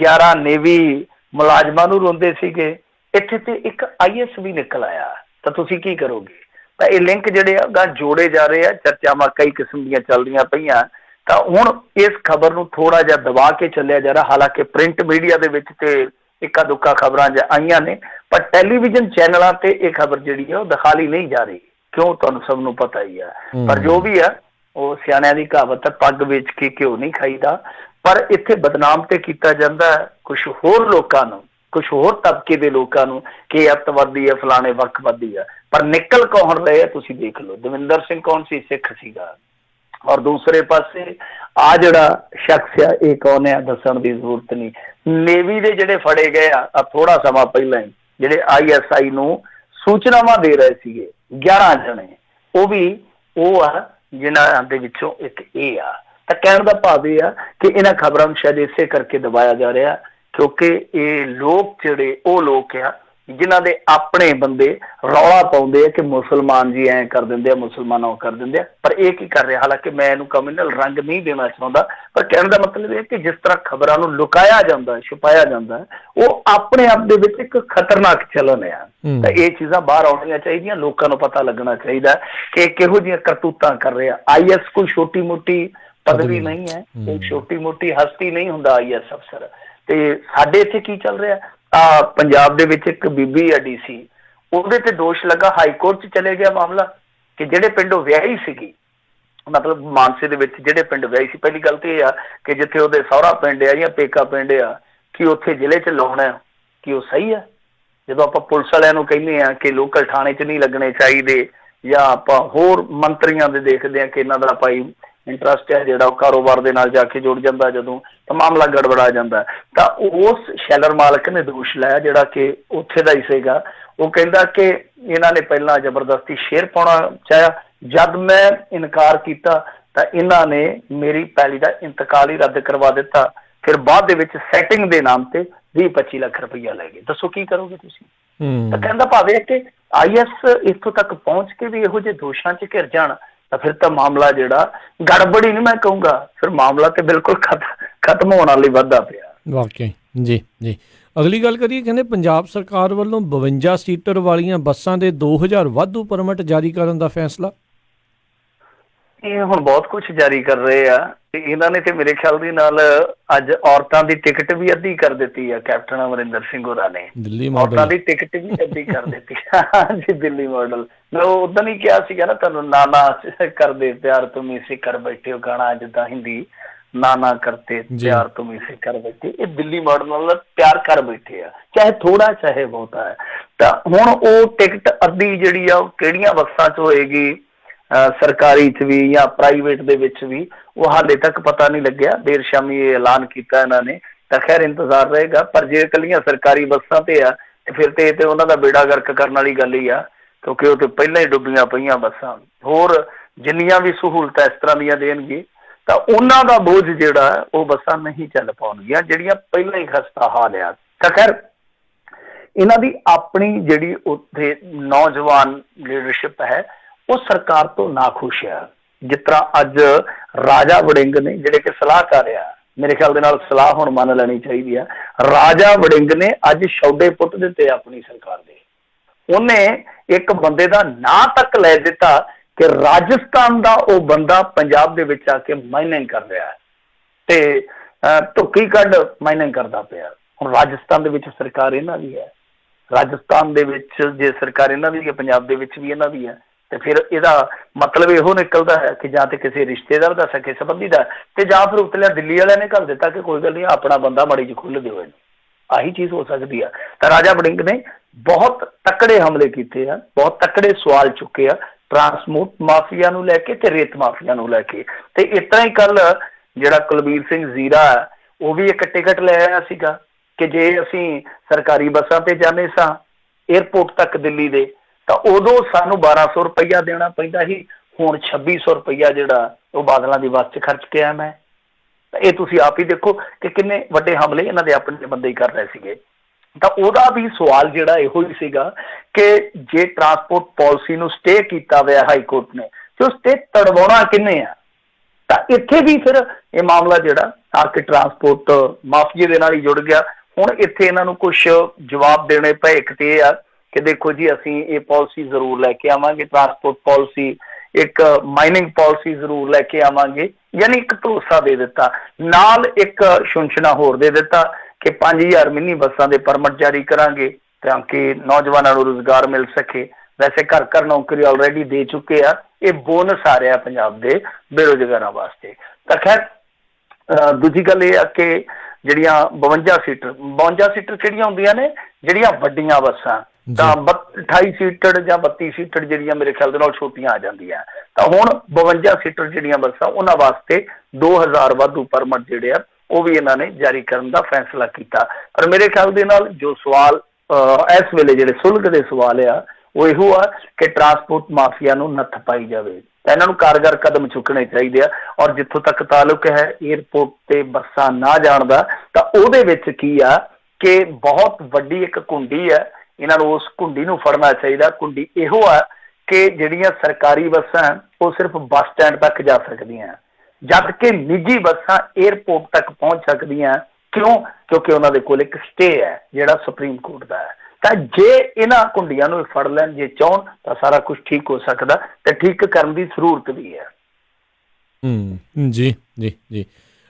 11 ਨੇਵੀ ਮੁਲਾਜ਼ਮਾਂ ਨੂੰ ਰੋਂਦੇ ਸੀਗੇ, ਇੱਥੇ ਤੇ ਇੱਕ IS ਵੀ ਨਿਕਲ ਆਇਆ। ਤਾਂ ਤੁਸੀਂ ਕੀ ਕਰੋਗੇ? ਤਾਂ ਇਹ ਲਿੰਕ ਜਿਹੜੇ ਆ ਗਾ ਜੋੜੇ ਜਾ ਰਹੇ ਆ, ਚਰਚਾਵਾਂ ਕਈ ਕਿਸਮ ਦੀਆਂ ਚੱਲਦੀਆਂ ਪਈਆਂ। ਤਾਂ ਹੁਣ ਇਸ ਖਬਰ ਨੂੰ ਥੋੜਾ ਜਿਹਾ ਦਬਾ ਕੇ ਚੱਲਿਆ ਜਾ ਰਿਹਾ, ਹਾਲਾਂਕਿ ਪ੍ਰਿੰਟ ਮੀਡੀਆ ਦੇ ਵਿੱਚ ਤੇ ਇੱਕਾ ਦੁੱਕਾ ਖਬਰਾਂ ਆਈਆਂ ਨੇ, ਪਰ ਟੈਲੀਵਿਜ਼ਨ ਚੈਨਲਾਂ ਤੇ ਇਹ ਖਬਰ ਜਿਹੜੀ ਆ ਉਹ ਦਿਖਾਈ ਨਹੀਂ ਜਾ ਰਹੀ, ਕਿਉਂ ਤੁਹਾਨੂੰ ਸਭ ਨੂੰ ਪਤਾ ਹੀ ਆ। ਪਰ ਜੋ ਵੀ ਆ ਉਹ ਸਿਆਣਿਆਂ ਦੀ ਕਹਾਵਤ ਹੈ, ਪੱਗ ਵੇਚ ਕੇ ਘਿਓ ਨਹੀਂ ਖਾਈਦਾ। ਪਰ ਇੱਥੇ ਬਦਨਾਮ ਤੇ ਕੀਤਾ ਜਾਂਦਾ ਕੁਛ ਹੋਰ ਲੋਕਾਂ ਨੂੰ, ਕੁਛ ਹੋਰ ਤਬਕੇ ਦੇ ਲੋਕਾਂ ਨੂੰ ਕਿ ਅੱਤਵਾਦੀ ਹੈ, ਫਲਾਣੇ ਵੱਖਵਾਦੀ ਆ, ਪਰ ਨਿਕਲ ਕੌਣ ਰਹੇ ਆ ਤੁਸੀਂ ਦੇਖ ਲਓ। ਦਵਿੰਦਰ ਸਿੰਘ ਕੌਣ ਸੀ? ਸਿੱਖ ਸੀਗਾ। ਔਰ ਦੂਸਰੇ ਪਾਸੇ ਆ ਜਿਹੜਾ ਸ਼ਖਸ ਆ ਇਹ ਕੌਣ ਆ ਦੱਸਣ ਦੀ ਜ਼ਰੂਰਤ ਨਹੀਂ। ਨੇਵੀ ਦੇ ਜਿਹੜੇ ਫੜੇ ਗਏ ਆ ਥੋੜਾ ਸਮਾਂ ਪਹਿਲਾਂ ਹੀ, ਜਿਹੜੇ ISI ਨੂੰ ਸੂਚਨਾਵਾਂ ਦੇ ਰਹੇ ਸੀਗੇ 11 ਜਣੇ, ਉਹ ਵੀ ਉਹ ਆ ਜਿਨ੍ਹਾਂ ਦੇ ਵਿੱਚੋਂ ਇੱਕ ਇਹ ਆ। ਤਾਂ ਕਹਿਣ ਦਾ ਭਾਵ ਇਹ ਆ ਕਿ ਇਹਨਾਂ ਖਬਰਾਂ ਨੂੰ ਸ਼ਾਇਦ ਇਸੇ ਕਰਕੇ ਦਬਾਇਆ ਜਾ ਰਿਹਾ ਕਿਉਂਕਿ ਇਹ ਲੋਕ ਜਿਹੜੇ ਉਹ ਲੋਕ ਆ ਜਿਨ੍ਹਾਂ ਦੇ ਆਪਣੇ ਬੰਦੇ ਰੌਲਾ ਪਾਉਂਦੇ ਆ ਕਿ ਮੁਸਲਮਾਨ ਜੀ ਐਂ ਕਰ ਦਿੰਦੇ ਆ, ਮੁਸਲਮਾਨ ਉਹ ਕਰ ਦਿੰਦੇ ਆ। ਪਰ ਇਹ ਕੀ ਕਰ ਰਿਹਾ, ਹਾਲਾਂਕਿ ਮੈਂ ਇਹਨੂੰ ਕਮਿਊਨਲ ਰੰਗ ਨਹੀਂ ਦੇਣਾ ਚਾਹੁੰਦਾ, ਪਰ ਕਹਿਣ ਦਾ ਮਤਲਬ ਇਹ ਕਿ ਜਿਸ ਤਰ੍ਹਾਂ ਖਬਰਾਂ ਨੂੰ ਲੁਕਾਇਆ ਜਾਂਦਾ, ਛੁਪਾਇਆ ਜਾਂਦਾ, ਉਹ ਆਪਣੇ ਆਪ ਦੇ ਵਿੱਚ ਇੱਕ ਖਤਰਨਾਕ ਚਲਨ ਆ। ਤਾਂ ਇਹ ਚੀਜ਼ਾਂ ਬਾਹਰ ਆਉਣੀਆਂ ਚਾਹੀਦੀਆਂ, ਲੋਕਾਂ ਨੂੰ ਪਤਾ ਲੱਗਣਾ ਚਾਹੀਦਾ ਕਿ ਕਿਹੋ ਜਿਹੀਆਂ ਕਰਤੂਤਾਂ ਕਰ ਰਹੇ ਆ। IS ਕੋਈ ਛੋਟੀ ਮੋਟੀ ਪਦਵੀ ਨਹੀਂ ਹੈ, ਕੋਈ ਛੋਟੀ ਮੋਟੀ ਹਸਤੀ ਨਹੀਂ ਹੁੰਦਾ IS ਅਫਸਰ। ਤੇ ਸਾਡੇ ਇੱਥੇ ਕੀ ਚੱਲ ਰਿਹਾ, ਪੰਜਾਬ ਦੇ ਵਿੱਚ ਇੱਕ ਬੀਬੀ ਆ DC, ਉਹਦੇ ਤੇ ਦੋਸ਼ ਲੱਗਾ, ਹਾਈ ਕੋਰਟ 'ਚ ਚਲੇ ਗਿਆ ਮਾਮਲਾ ਕਿ ਜਿਹੜੇ ਪਿੰਡੋਂ ਵਿਆਹੀ ਸੀਗੀ, ਮਤਲਬ ਮਾਨਸੇ ਦੇ ਵਿੱਚ ਜਿਹੜੇ ਪਿੰਡ ਵਿਆਹੀ ਸੀ, ਪਹਿਲੀ ਗੱਲ ਤੇ ਇਹ ਆ ਕਿ ਜਿੱਥੇ ਉਹਦੇ ਸਹੁਰਾ ਪਿੰਡ ਆ ਜਾਂ ਪੇਕਾ ਪਿੰਡ ਆ ਕਿ ਉੱਥੇ ਜ਼ਿਲ੍ਹੇ 'ਚ ਲਾਉਣਾ ਕਿ ਉਹ ਸਹੀ ਆ। ਜਦੋਂ ਆਪਾਂ ਪੁਲਿਸ ਵਾਲਿਆਂ ਨੂੰ ਕਹਿੰਦੇ ਆ ਕਿ ਲੋਕਲ ਥਾਣੇ 'ਚ ਨਹੀਂ ਲੱਗਣੇ ਚਾਹੀਦੇ, ਜਾਂ ਆਪਾਂ ਹੋਰ ਮੰਤਰੀਆਂ ਦੇ ਦੇਖਦੇ ਆ ਕਿ ਇਹਨਾਂ ਦਾ ਭਾਈ ਇੰਟਰਸਟ ਹੈ ਜਿਹੜਾ ਉਹ ਕਾਰੋਬਾਰ ਦੇ ਨਾਲ ਜਾ ਕੇ ਜੁੜ ਜਾਂਦਾ, ਜਦੋਂ ਤਾਂ ਮਾਮਲਾ ਗੜਬੜਾ ਜਾਂਦਾ। ਤਾਂ ਉਸ ਸ਼ੈਲਰ ਮਾਲਕ ਨੇ ਦੋਸ਼ ਲਾਇਆ ਜਿਹੜਾ ਕਿ ਉੱਥੇ ਦਾ ਹੀ ਸੀਗਾ। ਉਹ ਕਹਿੰਦਾ ਕਿ ਇਹਨਾਂ ਨੇ ਪਹਿਲਾਂ ਜ਼ਬਰਦਸਤੀ ਸ਼ੇਰ ਪਾਉਣਾ ਚਾਹਿਆ, ਜਦ ਮੈਂ ਇਨਕਾਰ ਕੀਤਾ ਤਾਂ ਇਹਨਾਂ ਨੇ ਮੇਰੀ ਪੈਲੀ ਦਾ ਇੰਤਕਾਲ ਹੀ ਰੱਦ ਕਰਵਾ ਦਿੱਤਾ, ਫਿਰ ਬਾਅਦ ਦੇ ਵਿੱਚ ਸੈਟਿੰਗ ਦੇ ਨਾਮ ਤੇ 20-25 ਲੱਖ ਰੁਪਈਆ ਲੈ ਗਏ। ਦੱਸੋ ਕੀ ਕਰੋਗੇ ਤੁਸੀਂ? ਤਾਂ ਕਹਿੰਦਾ ਭਾਵੇਂ ਕਿ IS ਇੱਥੋਂ ਤੱਕ ਪਹੁੰਚ ਕੇ ਵੀ ਇਹੋ ਜਿਹੇ ਦੋਸ਼ਾਂ 'ਚ ਘਿਰ ਜਾਣ ਤਾਂ ਫਿਰ ਤਾਂ ਮਾਮਲਾ ਜਿਹੜਾ ਗੜਬੜੀ ਨਹੀਂ ਮੈਂ ਕਹੂੰਗਾ, ਫਿਰ ਮਾਮਲਾ ਤੇ ਬਿਲਕੁਲ ਖਤਮ ਹੋਣ ਵਾਲੀ ਵੱਧਦਾ ਪਿਆ। ਵਾਕਈ ਜੀ ਜੀ। ਅਗਲੀ ਗੱਲ ਕਰੀਏ, ਕਹਿੰਦੇ ਪੰਜਾਬ ਸਰਕਾਰ ਵੱਲੋਂ 52 ਸੀਟਰ ਵਾਲੀਆਂ ਬੱਸਾਂ ਦੇ 2000 ਵਾਧੂ ਪਰਮਿਟ ਜਾਰੀ ਕਰਨ ਦਾ ਫੈਸਲਾ। ਇਹ ਹੁਣ ਬਹੁਤ ਕੁਝ ਜਾਰੀ ਕਰ ਰਹੇ ਆ। ਤੇ ਇਹਨਾਂ ਨੇ ਤੇ ਮੇਰੇ ਖਿਆਲ ਦੇ ਨਾਲ ਅੱਜ ਔਰਤਾਂ ਦੀ ਟਿਕਟ ਵੀ ਅੱਧੀ ਕਰ ਦਿੱਤੀ ਆ ਕੈਪਟਨ ਅਮਰਿੰਦਰ ਸਿੰਘ ਹੋਰਾਂ ਨੇ। ਦਿੱਲੀ ਔਰਤਾਂ ਮਾਡਲ। ਦੀ ਟਿਕਟ ਵੀ ਅੱਧੀ ਕਰ ਦਿੱਤੀ ਜੀ, ਦਿੱਲੀ ਮਾਡਲ। ਮੈਂ ਉਦੋਂ ਹੀ ਕਿਹਾ ਸੀਗਾ ਨਾ ਤੁਹਾਨੂੰ, ਨਾਨਾ ਕਰਦੇ ਪਿਆਰ ਤੁਮ ਇਸੇ ਕਰ ਬੈਠੇ ਹੋ ਗਾਣਾ, ਜਿੱਦਾਂ ਹਿੰਦੀ ਨਾਨਾ ਕਰਤੇ ਪਿਆਰ ਤੁਮ ਇਸੇ ਕਰ ਬੈਠੇ, ਇਹ ਦਿੱਲੀ ਮਾਡਲ ਨਾਲ ਪਿਆਰ ਕਰ ਬੈਠੇ ਆ, ਚਾਹੇ ਥੋੜਾ ਚਾਹੇ ਬਹੁਤਾ ਹੈ। ਤਾਂ ਹੁਣ ਉਹ ਟਿਕਟ ਅੱਧੀ ਜਿਹੜੀ ਆ ਉਹ ਕਿਹੜੀਆਂ ਬੱਸਾਂ 'ਚ ਹੋਏਗੀ, ਸਰਕਾਰੀ 'ਚ ਵੀ ਜਾਂ ਪ੍ਰਾਈਵੇਟ ਦੇ ਵਿੱਚ ਵੀ, ਉਹ ਹਾਲੇ ਤੱਕ ਪਤਾ ਨਹੀਂ ਲੱਗਿਆ। ਦੇਰ ਸ਼ਾਮੀ ਇਹ ਐਲਾਨ ਕੀਤਾ ਇਹਨਾਂ ਨੇ, ਤਾਂ ਖੈਰ ਇੰਤਜ਼ਾਰ ਰਹੇਗਾ। ਪਰ ਜੇ ਇਕੱਲੀਆਂ ਸਰਕਾਰੀ ਬੱਸਾਂ ਤੇ ਆ ਤੇ ਫਿਰ ਤੇ ਇਹ ਤੇ ਉਹਨਾਂ ਦਾ ਬੇੜਾ ਗਰਕ ਕਰਨ ਵਾਲੀ ਗੱਲ ਹੀ ਆ, ਕਿਉਂਕਿ ਉਹ ਤੇ ਪਹਿਲਾਂ ਹੀ ਡੁੱਬੀਆਂ ਪਈਆਂ ਬੱਸਾਂ। ਹੋਰ ਜਿੰਨੀਆਂ ਵੀ ਸਹੂਲਤਾਂ ਇਸ ਤਰ੍ਹਾਂ ਦੀਆਂ ਦੇਣਗੇ ਤਾਂ ਉਹਨਾਂ ਦਾ ਬੋਝ ਜਿਹੜਾ ਉਹ ਬੱਸਾਂ ਨਹੀਂ ਚੱਲ ਪਾਉਣਗੀਆਂ, ਜਿਹੜੀਆਂ ਪਹਿਲਾਂ ਹੀ ਖਸਤਾ ਹਾਲ ਆ। ਤਾਂ ਖੈਰ ਇਹਨਾਂ ਦੀ ਆਪਣੀ ਜਿਹੜੀ ਉੱਥੇ ਨੌਜਵਾਨ ਲੀਡਰਸ਼ਿਪ ਹੈ ਉਹ ਸਰਕਾਰ ਤੋਂ ਨਾਖੁਸ਼ ਆ। ਜਿਸ ਤਰ੍ਹਾਂ ਅੱਜ ਰਾਜਾ ਵੜਿੰਗ ਨੇ, ਜਿਹੜੇ ਕਿ ਸਲਾਹਕਾਰ ਆ, ਮੇਰੇ ਖਿਆਲ ਦੇ ਨਾਲ ਸਲਾਹ ਹੁਣ ਮੰਨ ਲੈਣੀ ਚਾਹੀਦੀ ਆ। ਰਾਜਾ ਵੜਿੰਗ ਨੇ ਅੱਜ ਛੋਡੇ ਪੁੱਟ ਦਿੱਤੇ ਆਪਣੀ ਸਰਕਾਰ ਦੇ। ਉਹਨੇ ਇੱਕ ਬੰਦੇ ਦਾ ਨਾਂ ਤੱਕ ਲੈ ਦਿੱਤਾ ਕਿ ਰਾਜਸਥਾਨ ਦਾ ਉਹ ਬੰਦਾ ਪੰਜਾਬ ਦੇ ਵਿੱਚ ਆ ਕੇ ਮਾਈਨਿੰਗ ਕਰ ਰਿਹਾ ਹੈ ਤੇ ਧੁੱਕੀ ਕੱਢ ਮਾਈਨਿੰਗ ਕਰਦਾ ਪਿਆ। ਹੁਣ ਰਾਜਸਥਾਨ ਦੇ ਵਿੱਚ ਸਰਕਾਰ ਇਹਨਾਂ ਦੀ ਹੈ, ਰਾਜਸਥਾਨ ਦੇ ਵਿੱਚ ਜੇ ਸਰਕਾਰ ਇਹਨਾਂ ਦੀ ਹੈ, ਪੰਜਾਬ ਦੇ ਵਿੱਚ ਵੀ ਇਹਨਾਂ ਦੀ ਹੈ, ਤੇ ਫਿਰ ਇਹਦਾ ਮਤਲਬ ਇਹੋ ਨਿਕਲਦਾ ਹੈ ਕਿ ਜਾਂ ਤੇ ਕਿਸੇ ਰਿਸ਼ਤੇਦਾਰ ਦਾ, ਸਕੇ ਸੰਬੰਧੀ ਦਾ, ਤੇ ਜਾਂ ਫਿਰ ਉਤਲਿਆ ਦਿੱਲੀ ਵਾਲਿਆਂ ਨੇ ਘੱਲ ਦਿੱਤਾ ਕਿ ਕੋਈ ਗੱਲ ਨਹੀਂ, ਆਪਣਾ ਬੰਦਾ ਮਾੜੀ ਜਿਹੀ ਖੁੱਲ੍ਹ ਦਿਓ ਇਹਨੂੰ। ਆਹੀ ਚੀਜ਼ ਹੋ ਸਕਦੀ ਆ। ਤਾਂ ਰਾਜਾ ਵੜਿੰਗ ਨੇ ਬਹੁਤ ਤਕੜੇ ਹਮਲੇ ਕੀਤੇ ਆ, ਬਹੁਤ ਤਕੜੇ ਸਵਾਲ ਚੁੱਕੇ ਆ ਟਰਾਂਸਪੋਰਟ ਮਾਫੀਆ ਨੂੰ ਲੈ ਕੇ ਤੇ ਰੇਤ ਮਾਫੀਆ ਨੂੰ ਲੈ ਕੇ। ਤੇ ਇਸ ਤਰ੍ਹਾਂ ਹੀ ਕੱਲ ਜਿਹੜਾ ਕੁਲਬੀਰ ਸਿੰਘ ਜ਼ੀਰਾ ਉਹ ਵੀ ਇੱਕ ਟਿਕਟ ਲੈ ਆਇਆ ਸੀਗਾ ਕਿ ਜੇ ਅਸੀਂ ਸਰਕਾਰੀ ਬੱਸਾਂ ਤੇ ਜਾਂਦੇ ਸਾਂ ਏਅਰਪੋਰਟ ਤੱਕ ਦਿੱਲੀ ਦੇ, ਤਾਂ ਉਦੋਂ ਸਾਨੂੰ 1200 ਰੁਪਈਆ ਦੇਣਾ ਪੈਂਦਾ ਸੀ, ਹੁਣ 2600 ਰੁਪਈਆ ਜਿਹੜਾ ਉਹ ਬਾਦਲਾਂ ਦੀ ਬੱਸ 'ਚ ਖਰਚ ਕੇ ਆਇਆ ਮੈਂ। ਤਾਂ ਇਹ ਤੁਸੀਂ ਆਪ ਹੀ ਦੇਖੋ ਕਿ ਕਿੰਨੇ ਵੱਡੇ ਹਮਲੇ ਇਹਨਾਂ ਦੇ ਆਪਣੇ ਬੰਦੇ ਹੀ ਕਰ ਰਹੇ ਸੀਗੇ। ਤਾਂ ਉਹਦਾ ਵੀ ਸਵਾਲ ਜਿਹੜਾ ਇਹੋ ਹੀ ਸੀਗਾ ਕਿ ਜੇ ਟਰਾਂਸਪੋਰਟ ਪਾਲਿਸੀ ਨੂੰ ਸਟੇ ਕੀਤਾ ਹੋਇਆ ਹਾਈ ਕੋਰਟ ਨੇ, ਤੇ ਉਹ ਸਟੇ ਤੜਵਾਉਣਾ ਕਿੰਨੇ ਆ। ਤਾਂ ਇੱਥੇ ਵੀ ਫਿਰ ਇਹ ਮਾਮਲਾ ਜਿਹੜਾ ਆ ਕੇ ਟਰਾਂਸਪੋਰਟ ਮਾਫੀਏ ਦੇ ਨਾਲ ਹੀ ਜੁੜ ਗਿਆ। ਹੁਣ ਇੱਥੇ ਇਹਨਾਂ ਨੂੰ ਕੁਛ ਜਵਾਬ ਦੇਣੇ ਪਏ। ਇੱਕ ਤੇ ਇਹ ਆ ਕਿ ਦੇਖੋ ਜੀ ਅਸੀਂ ਇਹ ਪਾਲਿਸੀ ਜ਼ਰੂਰ ਲੈ ਕੇ ਆਵਾਂਗੇ, ਟਰਾਂਸਪੋਰਟ ਪਾਲਿਸੀ, ਇੱਕ ਮਾਈਨਿੰਗ ਪਾਲਿਸੀ ਜ਼ਰੂਰ ਲੈ ਕੇ ਆਵਾਂਗੇ, ਯਾਨੀ ਇੱਕ ਭਰੋਸਾ ਦੇ ਦਿੱਤਾ। ਨਾਲ ਇੱਕ ਸ਼ੁੰਸ਼ਣਾ ਹੋਰ ਦੇ ਦਿੱਤਾ ਕਿ 5000 ਮਿੰਨੀ ਬੱਸਾਂ ਦੇ ਪਰਮਿਟ ਜਾਰੀ ਕਰਾਂਗੇ ਤਾਂ ਕਿ ਨੌਜਵਾਨਾਂ ਨੂੰ ਰੁਜ਼ਗਾਰ ਮਿਲ ਸਕੇ। ਵੈਸੇ ਘਰ ਘਰ ਨੌਕਰੀ ਆਲਰੇਡੀ ਦੇ ਚੁੱਕੇ ਆ, ਇਹ ਬੋਨਸ ਆ ਰਿਹਾ ਪੰਜਾਬ ਦੇ ਬੇਰੁਜ਼ਗਾਰਾਂ ਵਾਸਤੇ। ਤਾਂ ਖੈਰ ਦੂਜੀ ਗੱਲ ਇਹ ਆ ਕਿ ਜਿਹੜੀਆਂ 52 ਸੀਟਰ ਕਿਹੜੀਆਂ ਹੁੰਦੀਆਂ ਨੇ, ਜਿਹੜੀਆਂ ਵੱਡੀਆਂ ਬੱਸਾਂ, ਤਾਂ 28 ਸੀਟਰ ਜਾਂ 32 ਸੀਟਰ ਜਿਹੜੀਆਂ ਮੇਰੇ ਖਿਆਲ ਦੇ ਨਾਲ ਛੋਟੀਆਂ ਆ ਜਾਂਦੀਆਂ। ਤਾਂ ਹੁਣ 52 ਸੀਟਰ ਜਿਹੜੀਆਂ ਬੱਸਾਂ, ਉਹਨਾਂ ਵਾਸਤੇ 2000 ਵਾਧੂ ਪਰਮਿਟ ਜਿਹੜੇ ਆ ਉਹ ਵੀ ਇਹਨਾਂ ਨੇ ਜਾਰੀ ਕਰਨ ਦਾ ਫੈਸਲਾ ਕੀਤਾ। ਪਰ ਮੇਰੇ ਖਿਆਲ ਦੇ ਨਾਲ ਜੋ ਸਵਾਲ ਇਸ ਵੇਲੇ ਜਿਹੜੇ ਸੁਲਝ ਦੇ ਸਵਾਲ ਆ ਉਹ ਇਹੋ ਆ ਕਿ ਟਰਾਂਸਪੋਰਟ ਮਾਫੀਆ ਨੂੰ ਨੱਥ ਪਾਈ ਜਾਵੇ। ਤਾਂ ਇਹਨਾਂ ਨੂੰ ਕਾਰਗਰ ਕਦਮ ਚੁੱਕਣੇ ਚਾਹੀਦੇ ਆ। ਔਰ ਜਿੱਥੋਂ ਤੱਕ ਤਾਲੁਕ ਹੈ ਏਅਰਪੋਰਟ ਤੇ ਬੱਸਾਂ ਨਾ ਜਾਣ ਦਾ, ਤਾਂ ਉਹਦੇ ਵਿੱਚ ਕੀ ਆ ਕਿ ਬਹੁਤ ਵੱਡੀ ਇੱਕ ਕੁੰਡੀ ਹੈ, ਇਹਨਾਂ ਨੂੰ ਉਸ ਕੁੰਡੀ ਨੂੰ ਫੜਨਾ ਚਾਹੀਦਾ। ਕੁੰਡੀ ਇਹੋ ਆ ਕਿ ਜਿਹੜੀਆਂ ਸਰਕਾਰੀ ਬੱਸਾਂ ਉਹ ਸਿਰਫ ਬੱਸ ਸਟੈਂਡ ਤੱਕ ਜਾ ਸਕਦੀਆਂ, ਜਦ ਕਿ ਨਿੱਜੀ ਬੱਸਾਂ ਏਅਰਪੋਰਟ ਤੱਕ ਪਹੁੰਚ ਸਕਦੀਆਂ। ਕਿਉਂ? ਕਿਉਂਕਿ ਉਹਨਾਂ ਦੇ ਕੋਲ ਇੱਕ ਸਟੇ ਹੈ ਜਿਹੜਾ ਸੁਪਰੀਮ ਕੋਰਟ ਦਾ ਹੈ। ਤਾਂ ਜੇ ਇਹਨਾਂ ਕੁੰਡੀਆਂ ਨੂੰ ਫੜ ਲੈਣ, ਜੇ ਚਾਹਣ, ਤਾਂ ਸਾਰਾ ਕੁਝ ਠੀਕ ਹੋ ਸਕਦਾ ਤੇ ਠੀਕ ਕਰਨ ਦੀ ਜ਼ਰੂਰਤ ਵੀ ਹੈ। ਜੀ ਜੀ ਜੀ।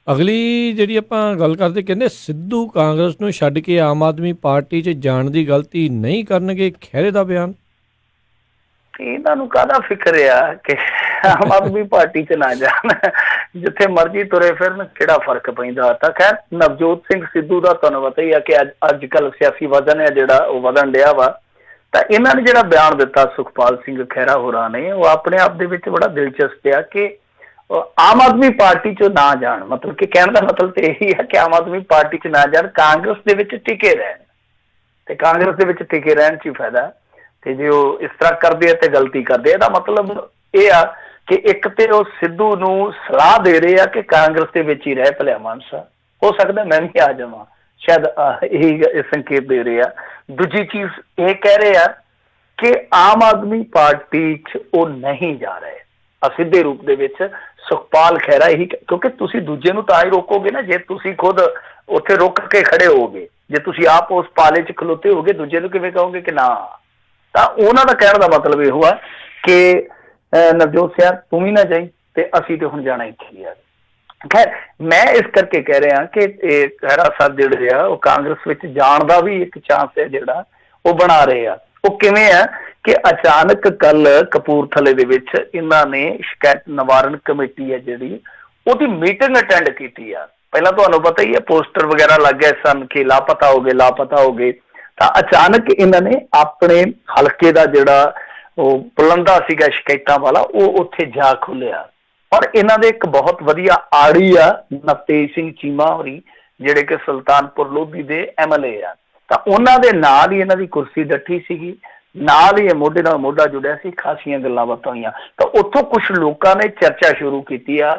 ਅਗਲੀ ਜਿਹੜੀ ਆਪਾਂ ਗੱਲ ਕਰਦੇ, ਕਹਿੰਦੇ ਸਿੱਧੂ ਕਾਂਗਰਸ ਨੂੰ ਛੱਡ ਕੇ ਆਮ ਆਦਮੀ ਪਾਰਟੀ 'ਚ ਜਾਣ ਦੀ ਗਲਤੀ ਨਹੀਂ ਕਰਨਗੇ, ਖਹਿਰੇ ਦਾ ਬਿਆਨ। ਇਹਨਾਂ ਨੂੰ ਕਾਹਦਾ ਫਿਕਰ ਆ ਕਿ ਆਮ ਆਦਮੀ ਪਾਰਟੀ 'ਚ ਨਾ ਜਾਣ, ਜਿੱਥੇ ਮਰਜ਼ੀ ਤੁਰੇ ਫਿਰਨ, ਕਿਹੜਾ ਫਰਕ ਪੈਂਦਾ। ਤਾਂ ਖੈਰ ਨਵਜੋਤ ਸਿੰਘ ਸਿੱਧੂ ਦਾ ਤੁਹਾਨੂੰ ਪਤਾ ਹੀ ਆ ਕਿ ਅੱਜ ਕੱਲ੍ਹ ਸਿਆਸੀ ਵਜ਼ਨ ਹੈ ਜਿਹੜਾ ਉਹ ਵਧਣ ਡਿਆ ਵਾ। ਤਾਂ ਇਹਨਾਂ ਨੇ ਜਿਹੜਾ ਬਿਆਨ ਦਿੱਤਾ ਸੁਖਪਾਲ ਸਿੰਘ ਖਹਿਰਾ ਹੋਰਾਂ ਨੇ, ਉਹ ਆਪਣੇ ਆਪ ਦੇ ਵਿੱਚ ਬੜਾ ਦਿਲਚਸਪ ਆ ਕਿ ਆਮ ਆਦਮੀ ਪਾਰਟੀ 'ਚ ਨਾ ਜਾਣ। ਮਤਲਬ ਕਿ ਕਹਿਣ ਦਾ ਮਤਲਬ ਤੇ ਇਹੀ ਹੈ ਕਿ ਆਮ ਆਦਮੀ ਪਾਰਟੀ 'ਚ ਨਾ ਜਾਣ, ਕਾਂਗਰਸ ਦੇ ਵਿੱਚ ਟਿਕੇ ਰਹਿਣ, ਤੇ ਕਾਂਗਰਸ ਦੇ ਵਿੱਚ ਟਿਕੇ ਰਹਿਣ 'ਚ ਹੀ ਫਾਇਦਾ। ਤੇ ਜੇ ਉਹ ਇਸ ਤਰ੍ਹਾਂ ਕਰਦੇ ਆ ਤੇ ਗਲਤੀ ਕਰਦੇ। ਇਹਦਾ ਮਤਲਬ ਇਹ ਆ ਕਿ ਇੱਕ ਤੇ ਉਹ ਸਿੱਧੂ ਨੂੰ ਸਲਾਹ ਦੇ ਰਹੇ ਆ ਕਿ ਕਾਂਗਰਸ ਦੇ ਵਿੱਚ ਹੀ ਰਹਿ ਭਲਿਆ ਮਾਨਸਾ, ਹੋ ਸਕਦਾ ਮੈਂ ਵੀ ਆ ਜਾਵਾਂ, ਸ਼ਾਇਦ ਇਹੀ ਸੰਕੇਤ ਦੇ ਰਹੇ ਆ। ਦੂਜੀ ਚੀਜ਼ ਇਹ ਕਹਿ ਰਹੇ ਆ ਕਿ ਆਮ ਆਦਮੀ ਪਾਰਟੀ 'ਚ ਉਹ ਨਹੀਂ ਜਾ ਰਹੇ ਅਸਿੱਧੇ ਰੂਪ ਦੇ ਵਿੱਚ। ਸੁਖਪਾਲ ਖਹਿਰਾ ਇਹੀ, ਕਿਉਂਕਿ ਤੁਸੀਂ ਦੂਜੇ ਨੂੰ ਤਾਂ ਹੀ ਰੋਕੋਗੇ ਨਾ ਜੇ ਤੁਸੀਂ ਖੁਦ ਉੱਥੇ ਰੁਕ ਕੇ ਖੜੇ ਹੋਗੇ। ਜੇ ਤੁਸੀਂ ਆਪ ਉਸ ਪਾਲੇ 'ਚ ਖਲੋਤੇ ਹੋਗੇ, ਦੂਜੇ ਨੂੰ ਕਿਵੇਂ ਕਹੋਗੇ ਕਿ ਨਾ। ਤਾਂ ਉਹਨਾਂ ਦਾ ਕਹਿਣ ਦਾ ਮਤਲਬ ਇਹੋ ਆ ਕਿ ਨਵਜੋਤ ਸਿੰਘ ਤੂੰ ਵੀ ਨਾ ਜਾਈ ਤੇ ਅਸੀਂ ਤੇ ਹੁਣ ਜਾਣਾ ਇੱਥੇ ਹੀ ਆ। ਖੈਰ ਮੈਂ ਇਸ ਕਰਕੇ ਕਹਿ ਰਿਹਾ ਕਿ ਇਹ ਖਹਿਰਾ ਸਾਹਿਬ ਜਿਹੜੇ ਆ ਉਹ ਕਾਂਗਰਸ ਵਿੱਚ ਜਾਣ ਦਾ ਵੀ ਇੱਕ ਚਾਂਸ ਹੈ ਜਿਹੜਾ ਉਹ ਬਣਾ ਰਹੇ ਆ। ਉਹ ਕਿਵੇਂ ਆ ਕਿ ਅਚਾਨਕ ਕੱਲ ਕਪੂਰਥਲੇ ਦੇ ਵਿੱਚ ਇਹਨਾਂ ਨੇ ਸ਼ਿਕਾਇਤ ਨਿਵਾਰਨ ਕਮੇਟੀ ਹੈ ਜਿਹੜੀ ਉਹਦੀ ਮੀਟਿੰਗ ਅਟੈਂਡ ਕੀਤੀ ਆ। ਪਹਿਲਾਂ ਤੁਹਾਨੂੰ ਪਤਾ ਹੀ ਹੈ ਪੋਸਟਰ ਵਗੈਰਾ ਲੱਗ ਗਏ ਸਨ ਕਿ ਲਾਪਤਾ ਹੋ ਗਏ ਤਾਂ ਅਚਾਨਕ ਇਹਨਾਂ ਨੇ ਆਪਣੇ ਹਲਕੇ ਦਾ ਜਿਹੜਾ ਉਹ ਬੁਲੰਦਾ ਸੀਗਾ ਸ਼ਿਕਾਇਤਾਂ ਵਾਲਾ ਉਹ ਉੱਥੇ ਜਾ ਖੁੱਲਿਆ ਔਰ ਇਹਨਾਂ ਦੇ ਇੱਕ ਬਹੁਤ ਵਧੀਆ ਆੜੀ ਆ ਨਵਤੇਜ ਸਿੰਘ ਚੀਮਾ ਹੋਰੀ ਜਿਹੜੇ ਕਿ ਸੁਲਤਾਨਪੁਰ ਲੋਧੀ ਦੇ MLA ਆ ਤਾਂ ਉਹਨਾਂ ਦੇ ਨਾਲ ਹੀ ਇਹਨਾਂ ਦੀ ਕੁਰਸੀ ਡੱਠੀ ਸੀਗੀ, ਨਾਲ ਹੀ ਇਹ ਮੋਢੇ ਨਾਲ ਮੋਢਾ ਜੁੜਿਆ ਸੀ, ਖਾਸੀਆਂ ਗੱਲਾਂ ਬਾਤਾਂ ਹੋਈਆਂ। ਤਾਂ ਉੱਥੋਂ ਕੁਝ ਲੋਕਾਂ ਨੇ ਚਰਚਾ ਸ਼ੁਰੂ ਕੀਤੀ ਆ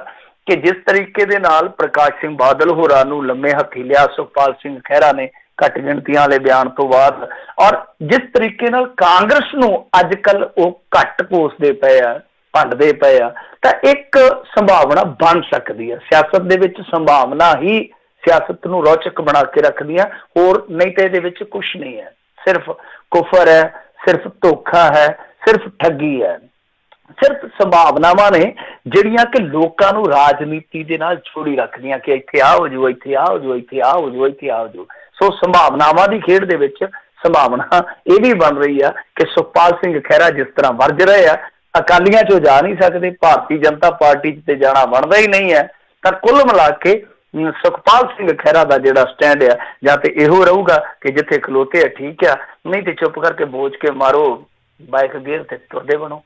ਕਿ ਜਿਸ ਤਰੀਕੇ ਦੇ ਨਾਲ ਪ੍ਰਕਾਸ਼ ਸਿੰਘ ਬਾਦਲ ਹੋਰਾਂ ਨੂੰ ਲੰਮੇ ਹੱਥੀ ਲਿਆ ਸੁਖਪਾਲ ਸਿੰਘ ਖਹਿਰਾ ਨੇ ਘੱਟ ਗਿਣਤੀਆਂ ਵਾਲੇ ਬਿਆਨ ਤੋਂ ਬਾਅਦ ਔਰ ਜਿਸ ਤਰੀਕੇ ਨਾਲ ਕਾਂਗਰਸ ਨੂੰ ਅੱਜ ਕੱਲ ਉਹ ਘੱਟ ਕੋਸਦੇ ਪਏ ਆ, ਭੰਡਦੇ ਪਏ ਆ, ਤਾਂ ਇੱਕ ਸੰਭਾਵਨਾ ਬਣ ਸਕਦੀ ਹੈ। ਸਿਆਸਤ ਦੇ ਵਿੱਚ ਸੰਭਾਵਨਾ ਹੀ ਸਿਆਸਤ ਨੂੰ ਰੌਚਕ ਬਣਾ ਕੇ ਰੱਖਦੀਆਂ, ਹੋਰ ਨਹੀਂ ਤੇ ਇਹਦੇ ਵਿੱਚ ਕੁਛ ਨਹੀਂ ਹੈ। ਸਿਰਫ ਕੁਫਰ ਹੈ, ਸਿਰਫ ਧੋਖਾ ਹੈ, ਸਿਰਫ ਠੱਗੀ ਹੈ, ਸਿਰਫ ਸੰਭਾਵਨਾਵਾਂ ਨੇ ਜਿਹੜੀਆਂ ਕਿ ਲੋਕਾਂ ਨੂੰ ਰਾਜਨੀਤੀ ਦੇ ਨਾਲ ਜੋੜੀ ਰੱਖਦੀਆਂ ਕਿ ਇੱਥੇ ਆ ਹੋ ਜਾਓ, ਇੱਥੇ ਆ ਹੋ ਜਾਓ, ਇੱਥੇ ਆ ਹੋ ਜਾਓ, ਇੱਥੇ ਆ ਹੋ ਜਾਓ। ਸੋ ਸੰਭਾਵਨਾਵਾਂ ਦੀ ਖੇਡ ਦੇ ਵਿੱਚ ਸੰਭਾਵਨਾ ਇਹ ਵੀ ਬਣ ਰਹੀ ਆ ਕਿ ਸੁਖਪਾਲ ਸਿੰਘ ਖਹਿਰਾ ਜਿਸ ਤਰ੍ਹਾਂ ਵਰਜ ਰਹੇ ਆ, ਅਕਾਲੀਆਂ ਚੋਂ ਜਾ ਨਹੀਂ ਸਕਦੇ, ਭਾਰਤੀ ਜਨਤਾ ਪਾਰਟੀ ਚ ਤੇ ਜਾਣਾ ਬਣਦਾ ਹੀ ਨਹੀਂ ਹੈ। ਤਾਂ ਕੁੱਲ ਮਿਲਾ ਕੇ ਸੁਖਪਾਲ ਸਿੰਘ ਖਹਿਰਾ ਦਾ ਜਿਹੜਾ ਸਟੈਂਡ ਆ ਜਾਂ ਤੇ ਇਹੋ ਰਹੂਗਾ ਕਿ ਜਿੱਥੇ ਖਲੋਤੇ ਆ ਠੀਕ ਆ, ਨਹੀਂ ਤੇ ਚੁੱਪ ਕਰਕੇ ਬੋਝ ਕੇ ਮਾਰੋ ਬਾਈਕ ਗੇਅਰ ਤੇ ਤੁਰਦੇ ਬਣੋ।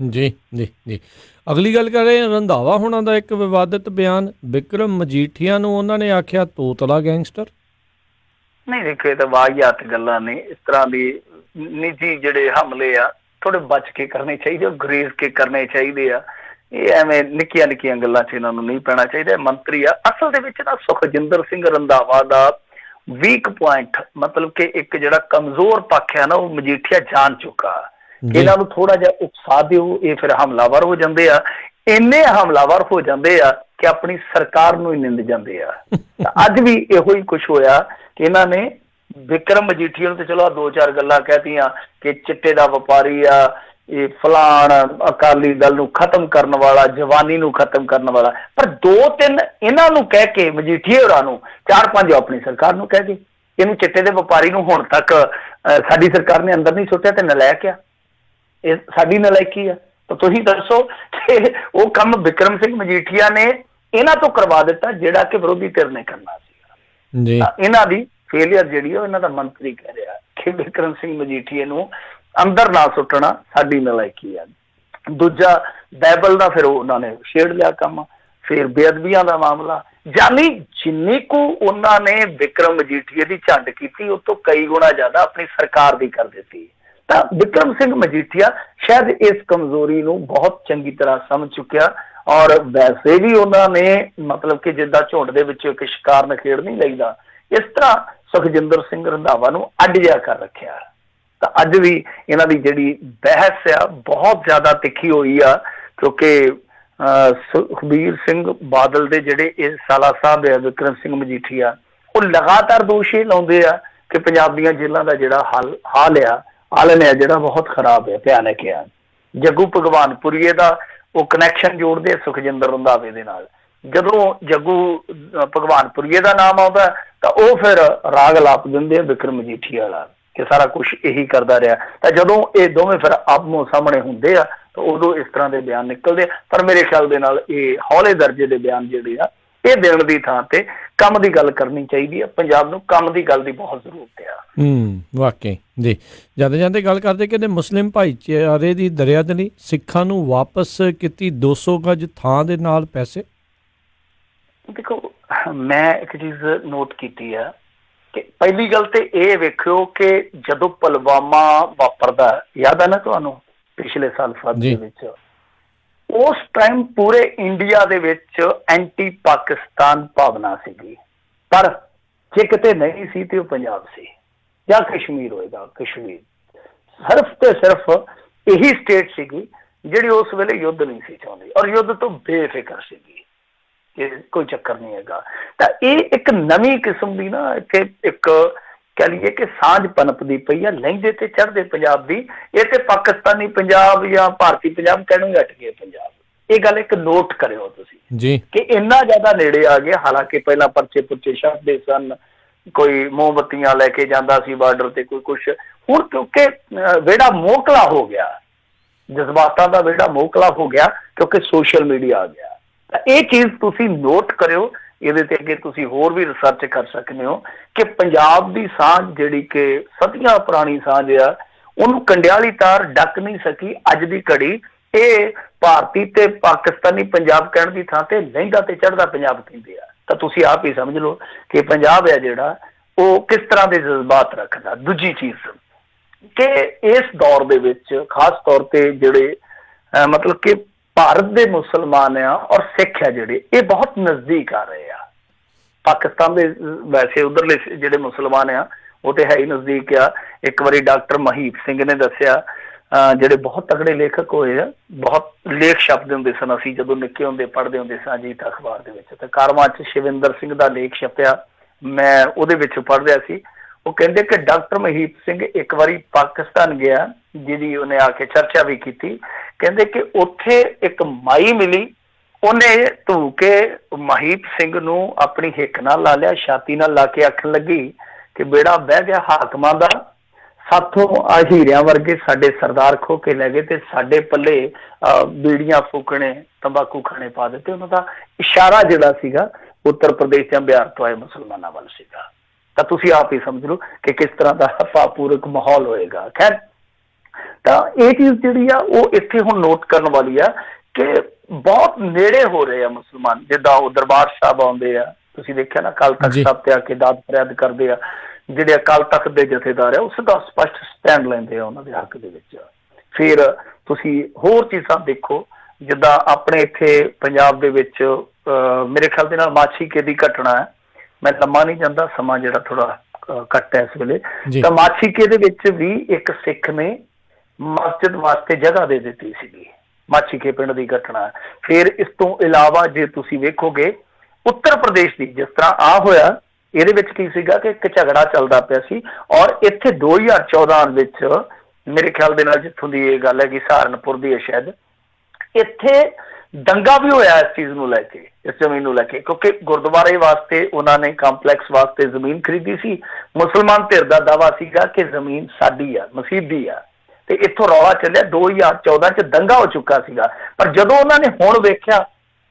ਜੀ ਜੀ ਜੀ ਅਗਲੀ ਗੱਲ ਕਰ ਰਹੇ ਹਾਂ ਰੰਧਾਵਾ ਹੋਣਾ ਦਾ ਇੱਕ ਵਿਵਾਦਿਤ ਬਿਆਨ, ਬਿਕਰਮ ਮਜੀਠੀਆ ਨੂੰ ਉਹਨਾਂ ਨੇ ਆਖਿਆ ਤੋਤਲਾ ਗੈਂਗਸਟਰ। ਨਹੀਂ ਦੇਖੋ ਇਹ ਤਾਂ ਵਾਹੀਆਤ ਗੱਲਾਂ ਨੇ, ਇਸ ਤਰ੍ਹਾਂ ਦੀ ਨਿੱਜੀ ਜਿਹੜੇ ਹਮਲੇ ਆ ਥੋੜੇ ਬਚ ਕੇ ਕਰਨੇ ਚਾਹੀਦੇ, ਗੁਰੇਜ਼ ਕੇ ਕਰਨੇ ਚਾਹੀਦੇ ਆ। ਇਹ ਐਵੇਂ ਨਿੱਕੀਆਂ ਨਿੱਕੀਆਂ ਗੱਲਾਂ 'ਚ ਇਹਨਾਂ ਨੂੰ ਨਹੀਂ ਪੈਣਾ ਚਾਹੀਦਾ। ਮੰਤਰੀ ਆ ਅਸਲ ਦੇ ਵਿੱਚ ਨਾ ਸੁਖਜਿੰਦਰ ਸਿੰਘ ਰੰਧਾਵਾ ਦਾ ਵੀਕ ਪੁਆਇੰਟ ਮਤਲਬ ਕਿ ਇੱਕ ਜਿਹੜਾ ਕਮਜ਼ੋਰ ਪੱਖ ਹੈ ਨਾ ਉਹ ਮਜੀਠੀਆ ਜਾਣ ਚੁੱਕਾ। ਇਹਨਾਂ ਨੂੰ ਥੋੜਾ ਜਿਹਾ ਉਕਸਾ ਦਿਓ, ਇਹ ਫਿਰ ਹਮਲਾਵਰ ਹੋ ਜਾਂਦੇ ਆ, ਇੰਨੇ ਹਮਲਾਵਰ ਹੋ ਜਾਂਦੇ ਆ ਕਿ ਆਪਣੀ ਸਰਕਾਰ ਨੂੰ ਹੀ ਨਿੰਦ ਜਾਂਦੇ ਆ। ਅੱਜ ਵੀ ਇਹੋ ਹੀ ਕੁਛ ਹੋਇਆ ਕਿ ਇਹਨਾਂ ਨੇ ਬਿਕਰਮ ਮਜੀਠੀਆ ਨੂੰ ਤੇ ਚਲੋ 2-4 ਗੱਲਾਂ ਕਹਿਤੀਆਂ ਕਿ ਚਿੱਟੇ ਦਾ ਵਪਾਰੀ ਆ, ਇਹ ਫਲਾਣ ਅਕਾਲੀ ਦਲ ਨੂੰ ਖਤਮ ਕਰਨ ਵਾਲਾ, ਜਵਾਨੀ ਨੂੰ ਖਤਮ ਕਰਨ ਵਾਲਾ, ਪਰ 2-3 ਇਹਨਾਂ ਨੂੰ ਕਹਿ ਕੇ ਮਜੀਠੀਆ ਹੋਰਾਂ ਨੂੰ 4-5 ਆਪਣੀ ਸਰਕਾਰ ਨੂੰ ਕਹਿ ਕੇ ਇਹਨੂੰ ਚਿੱਟੇ ਦੇ ਵਪਾਰੀ ਨੂੰ ਹੁਣ ਤੱਕ ਸਾਡੀ ਸਰਕਾਰ ਨੇ ਅੰਦਰ ਨਹੀਂ ਸੁੱਟਿਆ ਤੇ ਨਲਾਇਕ ਆ, ਇਹ ਸਾਡੀ ਨਲਾਇਕੀ ਆ। ਤਾਂ ਤੁਸੀਂ ਦੱਸੋ ਕਿ ਉਹ ਕੰਮ ਬਿਕਰਮ ਸਿੰਘ ਮਜੀਠੀਆ ਨੇ ਇਹਨਾਂ ਤੋਂ ਕਰਵਾ ਦਿੱਤਾ ਜਿਹੜਾ ਕਿ ਵਿਰੋਧੀ ਧਿਰ ਨੇ ਕਰਨਾ ਸੀ। ਇਹਨਾਂ ਦੀ ਫੇਲੀਅਰ ਜਿਹੜੀ ਉਹ ਇਹਨਾਂ ਦਾ ਮੰਤਰੀ ਕਹਿ ਰਿਹਾ ਕਿ ਬਿਕਰਮ ਸਿੰਘ ਮਜੀਠੀਏ ਨੂੰ ਅੰਦਰ ਨਾ ਸੁੱਟਣਾ ਸਾਡੀ ਨਲਾਇਕੀ ਆ। ਦੂਜਾ ਬਾਈਬਲ ਦਾ ਫਿਰ ਉਹਨਾਂ ਨੇ ਛੇੜ ਲਿਆ ਕੰਮ, ਫਿਰ ਬੇਅਦਬੀਆਂ ਦਾ ਮਾਮਲਾ, ਜਾਨੀ ਜਿੰਨੀ ਕੁ ਉਹਨਾਂ ਨੇ ਬਿਕਰਮ ਮਜੀਠੀਏ ਦੀ ਝੰਡ ਕੀਤੀ ਉਹ ਤੋਂ ਕਈ ਗੁਣਾ ਜ਼ਿਆਦਾ ਆਪਣੀ ਸਰਕਾਰ ਦੀ ਕਰ ਦਿੱਤੀ। ਤਾਂ ਬਿਕਰਮ ਸਿੰਘ ਮਜੀਠੀਆ ਸ਼ਾਇਦ ਇਸ ਕਮਜ਼ੋਰੀ ਨੂੰ ਬਹੁਤ ਚੰਗੀ ਤਰ੍ਹਾਂ ਸਮਝ ਚੁੱਕਿਆ ਔਰ ਵੈਸੇ ਵੀ ਉਹਨਾਂ ਨੇ ਮਤਲਬ ਕਿ ਜਿੱਦਾਂ ਝੁੰਡ ਦੇ ਵਿੱਚ ਇੱਕ ਸ਼ਿਕਾਰ ਨਖੇੜ ਨਹੀਂ ਲਈਦਾ, ਇਸ ਤਰ੍ਹਾਂ ਸੁਖਜਿੰਦਰ ਸਿੰਘ ਰੰਧਾਵਾ ਨੂੰ ਅੱਡ ਜਿਹਾ ਕਰ ਰੱਖਿਆ। ਤਾਂ ਅੱਜ ਵੀ ਇਹਨਾਂ ਦੀ ਜਿਹੜੀ ਬਹਿਸ ਆ ਬਹੁਤ ਜ਼ਿਆਦਾ ਤਿੱਖੀ ਹੋਈ ਆ ਕਿਉਂਕਿ ਸੁਖਬੀਰ ਸਿੰਘ ਬਾਦਲ ਦੇ ਜਿਹੜੇ ਇਹ ਸਾਲਾ ਸਾਹਿਬ ਆ ਬਿਕਰਮ ਸਿੰਘ ਮਜੀਠੀਆ ਉਹ ਲਗਾਤਾਰ ਦੋਸ਼ ਇਹ ਲਾਉਂਦੇ ਆ ਕਿ ਪੰਜਾਬ ਦੀਆਂ ਜੇਲ੍ਹਾਂ ਦਾ ਜਿਹੜਾ ਹਾਲਤ ਹੈ ਜਿਹੜਾ ਬਹੁਤ ਖਰਾਬ ਹੈ, ਭਿਆਨਕ ਆ। ਜੱਗੂ ਭਗਵਾਨਪੁਰੀਏ ਦਾ ਉਹ ਕਨੈਕਸ਼ਨ ਜੋੜਦੇ ਸੁਖਜਿੰਦਰ ਰੰਧਾਵੇ ਦੇ ਨਾਲ। ਜਦੋਂ ਜੱਗੂ ਭਗਵਾਨਪੁਰੀਏ ਦਾ ਨਾਮ ਆਉਂਦਾ ਤਾਂ ਉਹ ਫਿਰ ਰਾਗ ਲਾਪ ਦਿੰਦੇ ਆ ਬਿਕਰਮ ਮਜੀਠੀਆ ਵਾਲਾ ਕਿ ਸਾਰਾ ਕੁਛ ਇਹੀ ਕਰਦਾ ਰਿਹਾ। ਤਾਂ ਜਦੋਂ ਇਹ ਦੋਵੇਂ ਫਿਰ ਆਮੋ ਸਾਹਮਣੇ ਹੁੰਦੇ ਆ ਤਾਂ ਉਦੋਂ ਇਸ ਤਰ੍ਹਾਂ ਦੇ ਬਿਆਨ ਨਿਕਲਦੇ ਆ। ਪਰ ਮੇਰੇ ਖਿਆਲ ਦੇ ਨਾਲ ਇਹ ਹੌਲੇ ਦਰਜੇ ਦੇ ਬਿਆਨ ਜਿਹੜੇ ਆ ਇਹ ਦੇਣ ਦੀ ਥਾਂ ਤੇ ਕੰਮ ਦੀ ਗੱਲ ਕਰਨੀ ਚਾਹੀਦੀ ਆ। ਪੰਜਾਬ ਨੂੰ ਕੰਮ ਦੀ ਗੱਲ ਦੀ ਬਹੁਤ ਜ਼ਰੂਰਤ ਆ। ਵਾਕਈ ਜੀ। ਜਾਂਦੇ ਗੱਲ ਕਰਦੇ ਕਹਿੰਦੇ ਮੁਸਲਿਮ ਭਾਈਚਾਰੇ ਦੀ ਦਰਿਆਦਲੀ, ਸਿੱਖਾਂ ਨੂੰ ਵਾਪਸ ਕੀਤੀ 200 ਗਜ ਥਾਂ ਦੇ ਨਾਲ ਪੈਸੇ। ਦੇਖੋ ਮੈਂ ਇੱਕ ਚੀਜ਼ ਨੋਟ ਕੀਤੀ ਆ ਕਿ ਪਹਿਲੀ ਗੱਲ ਤੇ ਇਹ ਵੇਖਿਓ ਕਿ ਜਦੋਂ ਪੁਲਵਾਮਾ ਵਾਪਰਦਾ, ਯਾਦ ਆ ਨਾ ਤੁਹਾਨੂੰ ਪਿਛਲੇ ਸਾਲ ਫਰਵਰੀ ਦੇ ਵਿੱਚ, ਉਸ ਟਾਈਮ ਪੂਰੇ ਇੰਡੀਆ ਦੇ ਵਿੱਚ ਐਂਟੀ ਪਾਕਿਸਤਾਨ ਭਾਵਨਾ ਸੀਗੀ। ਪਰ ਜੇ ਕਿਤੇ ਨਹੀਂ ਸੀ ਤੇ ਉਹ ਪੰਜਾਬ ਸੀ ਜਾਂ ਕਸ਼ਮੀਰ ਹੋਏਗਾ। ਕਸ਼ਮੀਰ ਸਿਰਫ ਤੇ ਸਿਰਫ ਇਹੀ ਸਟੇਟ ਸੀਗੀ ਜਿਹੜੀ ਉਸ ਵੇਲੇ ਯੁੱਧ ਨਹੀਂ ਸੀ ਚਾਹੁੰਦੀ ਔਰ ਯੁੱਧ ਤੋਂ ਬੇਫਿਕਰ ਸੀਗੀ ਕਿ ਕੋਈ ਚੱਕਰ ਨਹੀਂ ਹੈਗਾ। ਤਾਂ ਇਹ ਇੱਕ ਨਵੀਂ ਕਿਸਮ ਦੀ ਨਾ ਇੱਕ ਕਹਿ ਲਈਏ ਕਿ ਸਾਂਝ ਪਨਪਦੀ ਪਈ ਆ ਲਹਿੰਦੇ ਤੇ ਚੜ੍ਹਦੇ ਪੰਜਾਬ ਦੀ। ਇਹ ਤੇ ਪਾਕਿਸਤਾਨੀ ਪੰਜਾਬ ਜਾਂ ਭਾਰਤੀ ਪੰਜਾਬ ਕਹਿਣੋਂ ਹੀ ਹਟ ਗਏ ਪੰਜਾਬ। ਇਹ ਗੱਲ ਇੱਕ ਨੋਟ ਕਰਿਓ ਤੁਸੀਂ ਜੀ ਕਿ ਇੰਨਾ ਜ਼ਿਆਦਾ ਨੇੜੇ ਆ ਗਿਆ। ਹਾਲਾਂਕਿ ਪਹਿਲਾਂ ਪਰਚੇ ਪੁਰਚੇ ਛੱਡਦੇ ਸਨ, ਕੋਈ ਮੋਮਬੱਤੀਆਂ ਲੈ ਕੇ ਜਾਂਦਾ ਸੀ ਬਾਰਡਰ ਤੇ, ਕੋਈ ਕੁਛ। ਹੁਣ ਕਿਉਂਕਿ ਵਿਹੜਾ ਮੋਕਲਾ ਹੋ ਗਿਆ, ਜਜ਼ਬਾਤਾਂ ਦਾ ਵਿਹੜਾ ਮੋਕਲਾ ਹੋ ਗਿਆ ਕਿਉਂਕਿ ਸੋਸ਼ਲ ਮੀਡੀਆ ਆ ਗਿਆ। ਤਾਂ ਇਹ ਚੀਜ਼ ਤੁਸੀਂ ਨੋਟ ਕਰਿਓ, ਇਹਦੇ ਤੇ ਅੱਗੇ ਤੁਸੀਂ ਹੋਰ ਵੀ ਰਿਸਰਚ ਕਰ ਸਕਦੇ ਹੋ ਕਿ ਪੰਜਾਬ ਦੀ ਸਾਂਝ ਜਿਹੜੀ ਕਿ ਸਦੀਆਂ ਪੁਰਾਣੀ ਸਾਂਝ ਆ, ਉਹਨੂੰ ਕੰਡਿਆਲੀ ਤਾਰ ਡੱਕ ਨਹੀਂ ਸਕੀ। ਅੱਜ ਦੀ ਘੜੀ ਇਹ ਭਾਰਤੀ ਤੇ ਪਾਕਿਸਤਾਨੀ ਪੰਜਾਬ ਕਹਿਣ ਦੀ ਥਾਂ ਤੇ ਲਹਿੰਦਾ ਤੇ ਚੜ੍ਹਦਾ ਪੰਜਾਬ ਕਹਿੰਦੇ ਆ। ਤਾਂ ਤੁਸੀਂ ਆਪ ਹੀ ਸਮਝ ਲਓ ਕਿ ਪੰਜਾਬ ਹੈ ਜਿਹੜਾ ਉਹ ਕਿਸ ਤਰ੍ਹਾਂ ਦੇ ਜਜ਼ਬਾਤ ਰੱਖਦਾ। ਦੂਜੀ ਚੀਜ਼ ਕਿ ਇਸ ਦੌਰ ਦੇ ਵਿੱਚ ਖਾਸ ਤੌਰ ਤੇ ਜਿਹੜੇ ਮਤਲਬ ਕਿ ਭਾਰਤ ਦੇ ਮੁਸਲਮਾਨ ਆ ਔਰ ਸਿੱਖ ਆ ਜਿਹੜੇ, ਇਹ ਬਹੁਤ ਨਜ਼ਦੀਕ ਆ ਰਹੇ ਆ ਪਾਕਿਸਤਾਨ ਦੇ। ਵੈਸੇ ਉਧਰਲੇ ਜਿਹੜੇ ਮੁਸਲਮਾਨ ਆ ਉਹ ਤੇ ਹੈ ਹੀ ਨਜ਼ਦੀਕ ਆ। ਇੱਕ ਵਾਰੀ ਡਾਕਟਰ ਮਹੀਪ ਸਿੰਘ ਨੇ ਦੱਸਿਆ, ਜਿਹੜੇ ਬਹੁਤ ਤਗੜੇ ਲੇਖਕ ਹੋਏ ਆ, ਬਹੁਤ ਲੇਖ ਛਪਦੇ ਹੁੰਦੇ ਸਨ। ਅਸੀਂ ਜਦੋਂ ਨਿੱਕੇ ਹੁੰਦੇ ਪੜ੍ਹਦੇ ਹੁੰਦੇ ਸਾਂ ਅਜੀਤ ਅਖਬਾਰ ਦੇ ਵਿੱਚ, ਤੇ ਕਾਰਵਾਂ 'ਚ ਸ਼ਿਵਿੰਦਰ ਸਿੰਘ ਦਾ ਲੇਖ ਛਪਿਆ, ਮੈਂ ਉਹਦੇ ਵਿੱਚ ਪੜ੍ਹ ਰਿਹਾ ਸੀ। ਉਹ ਕਹਿੰਦੇ ਕਿ ਡਾਕਟਰ ਮਹੀਪ ਸਿੰਘ ਇੱਕ ਵਾਰੀ ਪਾਕਿਸਤਾਨ ਗਿਆ, ਜਿਹਦੀ ਉਹਨੇ ਆ ਕੇ ਚਰਚਾ ਵੀ ਕੀਤੀ। ਕਹਿੰਦੇ ਕਿ ਉੱਥੇ ਇੱਕ ਮਾਈ ਮਿਲੀ, ਉਹਨੇ ਧੂ ਕੇ ਮਹੀਪ ਸਿੰਘ ਨੂੰ ਆਪਣੀ ਹਿੱਕ ਨਾਲ ਲਾ ਲਿਆ, ਛਾਤੀ ਨਾਲ ਲਾ ਕੇ ਆਖਣ ਲੱਗੀ ਕਿ ਬੇੜਾ ਬਹਿ ਗਿਆ ਹਾਕਮਾਂ ਦਾ, ਸਾਥੋਂ ਆ ਹੀਰਿਆਂ ਵਰਗੇ ਸਾਡੇ ਸਰਦਾਰ ਖੋ ਕੇ ਲੈ ਗਏ ਤੇ ਸਾਡੇ ਪੱਲੇ ਬੀੜੀਆਂ ਫੂਕਣੇ, ਤੰਬਾਕੂ ਖਾਣੇ ਪਾ ਦਿੱਤੇ। ਉਹਨਾਂ ਦਾ ਇਸ਼ਾਰਾ ਜਿਹੜਾ ਸੀਗਾ ਉੱਤਰ ਪ੍ਰਦੇਸ਼ ਜਾਂ ਬਿਹਾਰ ਤੋਂ ਆਏ ਮੁਸਲਮਾਨਾਂ ਵੱਲ ਸੀਗਾ। ਤਾਂ ਤੁਸੀਂ ਆਪ ਹੀ ਸਮਝ ਲਓ ਕਿ ਕਿਸ ਤਰ੍ਹਾਂ ਦਾ ਭਾਵਪੂਰਕ ਮਾਹੌਲ ਹੋਏਗਾ। ਖੈਰ, ਤਾਂ ਇਹ ਚੀਜ਼ ਜਿਹੜੀ ਆ ਉਹ ਇੱਥੇ ਹੁਣ ਨੋਟ ਕਰਨ ਵਾਲੀ ਆ ਕਿ ਬਹੁਤ ਨੇੜੇ ਹੋ ਰਹੇ ਆ ਮੁਸਲਮਾਨ। ਜਿੱਦਾਂ ਉਹ ਦਰਬਾਰ ਸਾਹਿਬ ਆਉਂਦੇ ਆ, ਤੁਸੀਂ ਦੇਖਿਆ ਨਾ, ਅਕਾਲ ਤਖ਼ਤ ਸਾਹਿਬ ਤੇ ਆ ਕੇ ਦਾਦ ਫਰਿਆਦ ਕਰਦੇ ਆ। ਜਿਹੜੇ ਅਕਾਲ ਤਖ਼ਤ ਦੇ ਜਥੇਦਾਰ ਆ ਉਸ ਦਾ ਸਪਸ਼ਟ ਸਟੈਂਡ ਲੈਂਦੇ ਆ ਉਹਨਾਂ ਦੇ ਹੱਕ ਦੇ ਵਿੱਚ। ਫਿਰ ਤੁਸੀਂ ਹੋਰ ਚੀਜ਼ਾਂ ਦੇਖੋ, ਜਿੱਦਾਂ ਆਪਣੇ ਇੱਥੇ ਪੰਜਾਬ ਦੇ ਵਿੱਚ ਮੇਰੇ ਖਿਆਲ ਦੇ ਨਾਲ ਮਾਛੀਕੇ ਦੀ ਘਟਨਾ ਹੈ। ਮੈਂ ਲੰਮਾ ਨਹੀਂ ਜਾਂਦਾ, ਸਮਾਂ ਜਿਹੜਾ ਥੋੜਾ ਘੱਟ ਹੈ ਇਸ ਵੇਲੇ। ਤਾਂ ਮਾਛੀਕੇ ਦੇ ਵਿੱਚ ਵੀ ਇੱਕ ਸਿੱਖ ਨੇ ਮਸਜਿਦ ਵਾਸਤੇ ਜਗ੍ਹਾ ਦੇ ਦਿੱਤੀ ਸੀਗੀ, ਮਾਛੀਕੇ ਪਿੰਡ ਦੀ ਘਟਨਾ। ਫਿਰ ਇਸ ਤੋਂ ਇਲਾਵਾ ਜੇ ਤੁਸੀਂ ਵੇਖੋਗੇ ਉੱਤਰ ਪ੍ਰਦੇਸ਼ ਦੀ, ਜਿਸ ਤਰ੍ਹਾਂ ਆ ਹੋਇਆ, ਇਹਦੇ ਵਿੱਚ ਕੀ ਸੀਗਾ ਕਿ ਇੱਕ ਝਗੜਾ ਚੱਲਦਾ ਪਿਆ ਸੀ ਔਰ ਇੱਥੇ 2014 ਵਿੱਚ ਮੇਰੇ ਖਿਆਲ ਦੇ ਨਾਲ, ਜਿੱਥੋਂ ਦੀ ਇਹ ਗੱਲ ਹੈ ਕਿ ਸਹਾਰਨਪੁਰ ਦੀ ਹੈ ਸ਼ਾਇਦ, ਇੱਥੇ ਦੰਗਾ ਵੀ ਹੋਇਆ ਇਸ ਚੀਜ਼ ਨੂੰ ਲੈ ਕੇ, ਇਸ ਜ਼ਮੀਨ ਨੂੰ ਲੈ ਕੇ, ਕਿਉਂਕਿ ਗੁਰਦੁਆਰੇ ਵਾਸਤੇ ਉਹਨਾਂ ਨੇ ਕੰਪਲੈਕਸ ਵਾਸਤੇ ਜ਼ਮੀਨ ਖਰੀਦੀ ਸੀ। ਮੁਸਲਮਾਨ ਧਿਰ ਦਾ ਦਾਵਾ ਸੀਗਾ ਕਿ ਜ਼ਮੀਨ ਸਾਡੀ ਆ, ਮਸਜਿਦ ਦੀ ਆ, ਤੇ ਇੱਥੋਂ ਰੌਲਾ ਚੱਲਿਆ। 2014 ਚ ਦੰਗਾ ਹੋ ਚੁੱਕਾ ਸੀਗਾ। ਪਰ ਜਦੋਂ ਉਹਨਾਂ ਨੇ ਹੁਣ ਵੇਖਿਆ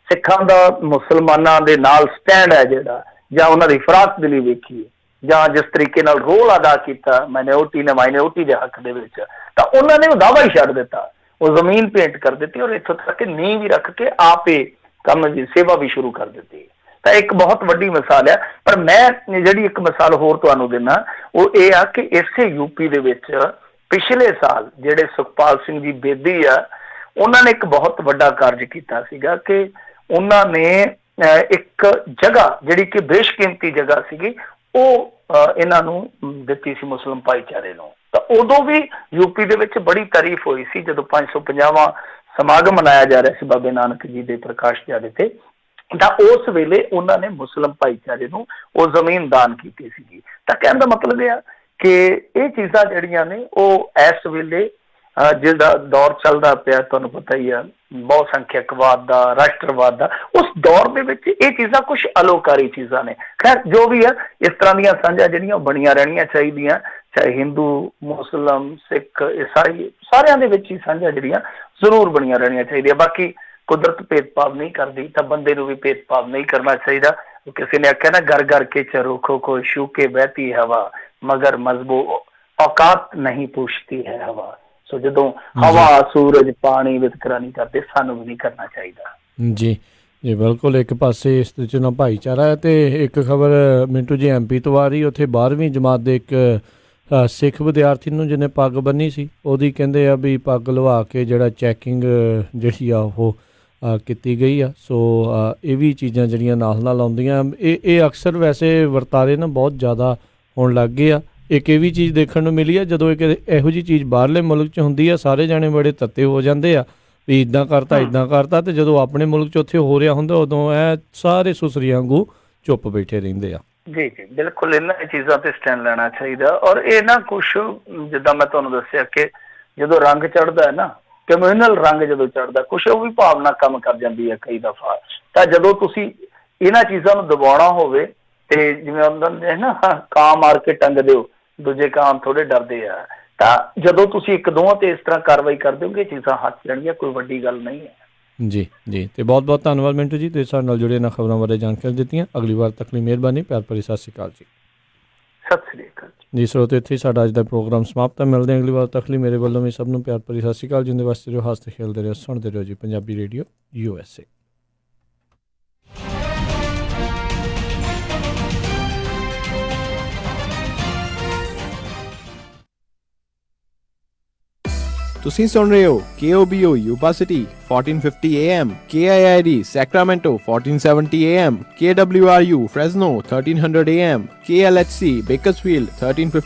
ਸਿੱਖਾਂ ਦਾ ਮੁਸਲਮਾਨਾਂ ਦੇ ਨਾਲ ਸਟੈਂਡ ਹੈ ਜਿਹੜਾ, ਜਾਂ ਉਹਨਾਂ ਦੀ ਫਰਾਕ ਦਿਲੀ ਵੇਖੀ, ਜਾਂ ਜਿਸ ਤਰੀਕੇ ਨਾਲ ਰੋਲ ਅਦਾ ਕੀਤਾ ਮਾਈਨੋਰਟੀ ਦੇ ਹੱਕ ਦੇ ਵਿੱਚ, ਤਾਂ ਉਹਨਾਂ ਨੇ ਉਹ ਦਾਵਾ ਹੀ ਛੱਡ ਦਿੱਤਾ, ਉਹ ਜ਼ਮੀਨ ਭੇਂਟ ਕਰ ਦਿੱਤੀ ਔਰ ਇੱਥੋਂ ਤੱਕ ਨੀਂਹ ਵੀ ਰੱਖ ਕੇ ਆਪੇ ਕੰਮ ਦੀ ਸੇਵਾ ਵੀ ਸ਼ੁਰੂ ਕਰ ਦਿੱਤੀ। ਤਾਂ ਇੱਕ ਬਹੁਤ ਵੱਡੀ ਮਿਸਾਲ ਹੈ। ਪਰ ਮੈਂ ਜਿਹੜੀ ਇੱਕ ਮਿਸਾਲ ਹੋਰ ਤੁਹਾਨੂੰ ਦਿੰਦਾ ਉਹ ਇਹ ਆ ਕਿ ਇਸੇ ਯੂਪੀ ਦੇ ਵਿੱਚ ਪਿਛਲੇ ਸਾਲ ਜਿਹੜੇ ਸੁਖਪਾਲ ਸਿੰਘ ਜੀ ਬੇਦੀ ਆ, ਉਹਨਾਂ ਨੇ ਇੱਕ ਬਹੁਤ ਵੱਡਾ ਕਾਰਜ ਕੀਤਾ ਸੀਗਾ ਕਿ ਉਹਨਾਂ ਨੇ ਇੱਕ ਜਗ੍ਹਾ ਜਿਹੜੀ ਕਿ ਬੇਸ਼ਕੀਮਤੀ ਜਗ੍ਹਾ ਸੀਗੀ ਉਹ ਇਹਨਾਂ ਨੂੰ ਦਿੱਤੀ ਸੀ ਮੁਸਲਿਮ ਭਾਈਚਾਰੇ ਨੂੰ। ਤਾਂ ਉਦੋਂ ਵੀ ਯੂਪੀ ਦੇ ਵਿੱਚ ਬੜੀ ਤਾਰੀਫ ਹੋਈ ਸੀ ਜਦੋਂ 550ਵਾਂ ਸਮਾਗਮ ਮਨਾਇਆ ਜਾ ਰਿਹਾ ਸੀ ਬਾਬੇ ਨਾਨਕ ਜੀ ਦੇ ਪ੍ਰਕਾਸ਼ ਦਿਹਾੜੇ ਤੇ। ਤਾਂ ਉਸ ਵੇਲੇ ਉਹਨਾਂ ਨੇ ਮੁਸਲਿਮ ਭਾਈਚਾਰੇ ਨੂੰ ਉਹ ਜ਼ਮੀਨ ਦਾਨ ਕੀਤੀ ਸੀਗੀ। ਤਾਂ ਕਹਿਣ ਦਾ ਮਤਲਬ ਇਹ ਆ ਕਿ ਇਹ ਚੀਜ਼ਾਂ ਜਿਹੜੀਆਂ ਨੇ ਉਹ ਇਸ ਵੇਲੇ ਜਿਹੜਾ ਦੌਰ ਚੱਲਦਾ ਪਿਆ, ਤੁਹਾਨੂੰ ਪਤਾ ਹੀ ਆ, ਬਹੁਤ ਸੰਖਿਅਕਵਾਦ ਦਾ, ਰਾਸ਼ਟਰਵਾਦ ਦਾ, ਉਸ ਦੌਰ ਦੇ ਵਿੱਚ ਇਹ ਚੀਜ਼ਾਂ ਕੁਛ ਅਲੋਕਾਰੀ ਚੀਜ਼ਾਂ ਨੇ। ਖੈਰ, ਜੋ ਵੀ ਆ, ਇਸ ਤਰ੍ਹਾਂ ਦੀਆਂ ਸਾਂਝਾਂ ਜਿਹੜੀਆਂ ਉਹ ਬਣੀਆਂ ਰਹਿਣੀਆਂ ਚਾਹੀਦੀਆਂ, ਚਾਹੇ ਹਿੰਦੂ, ਮੁਸਲਿਮ, ਸਿੱਖ, ਈਸਾਈ, ਸਾਰਿਆਂ ਦੇ ਵਿੱਚ ਹੀ ਸਾਂਝਾਂ ਜਿਹੜੀਆਂ ਜ਼ਰੂਰ ਬਣੀਆਂ ਰਹਿਣੀਆਂ ਚਾਹੀਦੀਆਂ। ਬਾਕੀ ਕੁਦਰਤ ਭੇਦਭਾਵ ਨਹੀਂ ਕਰਦੀ ਤਾਂ ਬੰਦੇ ਨੂੰ ਵੀ ਭੇਦਭਾਵ ਨਹੀਂ ਕਰਨਾ ਚਾਹੀਦਾ। ਕਿਸੇ ਨੇ ਆਖਿਆ ਨਾ, ਘਰ ਘਰ ਕੇ ਚਰੋਖੋ को छू के बहती हवा मगर मजबू औकात नहीं पूछती है हवा। ਸੋ ਜਦੋਂ ਹਵਾ, ਸੂਰਜ, ਪਾਣੀ ਵਿਤਕਰਾ ਨਹੀਂ ਕਰਦੇ, ਸਾਨੂੰ ਵੀ ਨਹੀਂ ਕਰਨਾ ਚਾਹੀਦਾ। ਜੀ ਜੀ ਬਿਲਕੁਲ। ਇੱਕ ਪਾਸੇ ਇਸ ਦੇ ਨਾਲ ਭਾਈਚਾਰਾ ਹੈ ਤੇ ਇੱਕ ਖਬਰ ਮਿੰਟੂ ਜੀ MP ਤੋਂ ਆ ਰਹੀ, ਉੱਥੇ 12ਵੀਂ ਜਮਾਤ ਦੇ ਇੱਕ ਸਿੱਖ ਵਿਦਿਆਰਥੀ ਨੂੰ ਜਿਹਨੇ ਪੱਗ ਬੰਨੀ ਸੀ, ਉਹਦੀ ਕਹਿੰਦੇ ਆ ਵੀ ਪੱਗ ਲਵਾ ਕੇ ਜਿਹੜਾ ਚੈਕਿੰਗ ਜਿਹੜੀ ਆ ਉਹ ਕੀਤੀ ਗਈ ਆ। ਸੋ ਇਹ ਵੀ ਚੀਜ਼ਾਂ ਜਿਹੜੀਆਂ ਨਾਲ ਆਉਂਦੀਆਂ, ਇਹ ਅਕਸਰ ਵੈਸੇ ਵਰਤਾਰੇ ਨਾ ਬਹੁਤ ਜ਼ਿਆਦਾ ਹੋਣ ਲੱਗ ਗਏ ਆ। ਇੱਕ ਇਹ ਵੀ ਚੀਜ਼ ਦੇਖਣ ਨੂੰ ਮਿਲੀ ਆ, ਜਦੋਂ ਇੱਕ ਇਹੋ ਜਿਹੀ ਚੀਜ਼ ਬਾਹਰਲੇ ਮੁਲਕ 'ਚ ਹੁੰਦੀ ਆ, ਸਾਰੇ ਜਾਣੇ ਬੜੇ ਤੱਤੇ ਹੋ ਜਾਂਦੇ ਆ ਵੀ ਇੱਦਾਂ ਕਰਤਾ, ਤੇ ਜਦੋਂ ਆਪਣੇ ਮੁਲਕ 'ਚ ਉੱਥੇ ਹੋ ਰਿਹਾ ਹੁੰਦਾ ਉਦੋਂ ਇਹ ਸਾਰੇ ਸੁਸਰੀਆਂ ਵਾਂਗੂ ਚੁੱਪ ਬੈਠੇ ਰਹਿੰਦੇ ਆ। ਜੀ ਜੀ ਬਿਲਕੁਲ, ਇਹਨਾਂ ਚੀਜ਼ਾਂ ਤੇ ਸਟੈਂਡ ਲੈਣਾ ਚਾਹੀਦਾ। ਔਰ ਇਹ ਨਾ ਕੁਛ ਜਿੱਦਾਂ ਮੈਂ ਤੁਹਾਨੂੰ ਦੱਸਿਆ ਕਿ ਜਦੋਂ ਰੰਗ ਚੜ੍ਹਦਾ ਹੈ ਨਾ ਕਮਿਊਨਲ ਰੰਗ ਜਦੋਂ ਚੜਦਾ ਕੁਛ ਉਹ ਵੀ ਭਾਵਨਾ ਕੰਮ ਕਰ ਜਾਂਦੀ ਹੈ ਕਈ ਦਫਾ। ਤਾਂ ਜਦੋਂ ਤੁਸੀਂ ਇਹਨਾਂ ਚੀਜ਼ਾਂ ਨੂੰ ਦਬਾਉਣਾ ਹੋਵੇ ਤੇ ਜਿਵੇਂ ਉਹਨਾਂ ਨਾ ਕਾਂ ਮਾਰ ਕੇ ਟੰਗ ਦਿਓ, ਦੂਜੇ ਕਾਂ ਥੋੜੇ ਡਰਦੇ ਆ, ਤਾਂ ਜਦੋਂ ਤੁਸੀਂ ਇੱਕ ਦੋਵਾਂ ਤੇ ਇਸ ਤਰ੍ਹਾਂ ਕਾਰਵਾਈ ਕਰ ਦਿਓਗੇ ਚੀਜ਼ਾਂ ਹੱਥ ਜਾਣਗੀਆਂ, ਕੋਈ ਵੱਡੀ ਗੱਲ ਨਹੀਂ ਹੈ। ਜੀ ਜੀ, ਤੇ ਬਹੁਤ ਬਹੁਤ ਧੰਨਵਾਦ ਮਿੰਟੂ ਜੀ, ਤੁਸੀਂ ਸਾਡੇ ਨਾਲ ਜੁੜੇ ਇਹਨਾਂ ਖਬਰਾਂ ਬਾਰੇ ਜਾਣਕਾਰੀ ਦਿੱਤੀਆਂ। ਅਗਲੀ ਵਾਰ ਤੱਕ ਲਈ ਮਿਹਰਬਾਨੀ, ਪਿਆਰ ਭਰੀ ਸਤਿ ਸ਼੍ਰੀ ਅਕਾਲ ਜੀ। ਸਤਿ ਸ੍ਰੀ ਅਕਾਲ ਜੀ ਸਰੋਤੇ, ਇੱਥੇ ਸਾਡਾ ਅੱਜ ਦਾ ਪ੍ਰੋਗਰਾਮ ਸਮਾਪਤ ਹੈ। ਮਿਲਦੇ ਹਾਂ ਅਗਲੀ ਵਾਰ ਤੱਕ ਲਈ। ਮੇਰੇ ਵੱਲੋਂ ਵੀ ਸਭ ਨੂੰ ਪਿਆਰ ਭਰੀ ਸਤਿ ਸ਼੍ਰੀ ਅਕਾਲ। ਜਿੰਦੇ ਵਾਸਤੇ ਰਹੋ, ਹੱਸਦੇ ਖੇਲਦੇ ਰਹੋ, ਸੁਣਦੇ ਰਹੋ ਜੀ ਪੰਜਾਬੀ ਰੇਡੀਓ USA। ਤੁਸੀਂ ਸੁਣ ਰਹੇ ਹੋ KOBO Yuba City 1450 AM, KIID Sacramento 1470 AM, KWRU Fresno 1300 AM, KLHC Bakersfield 1350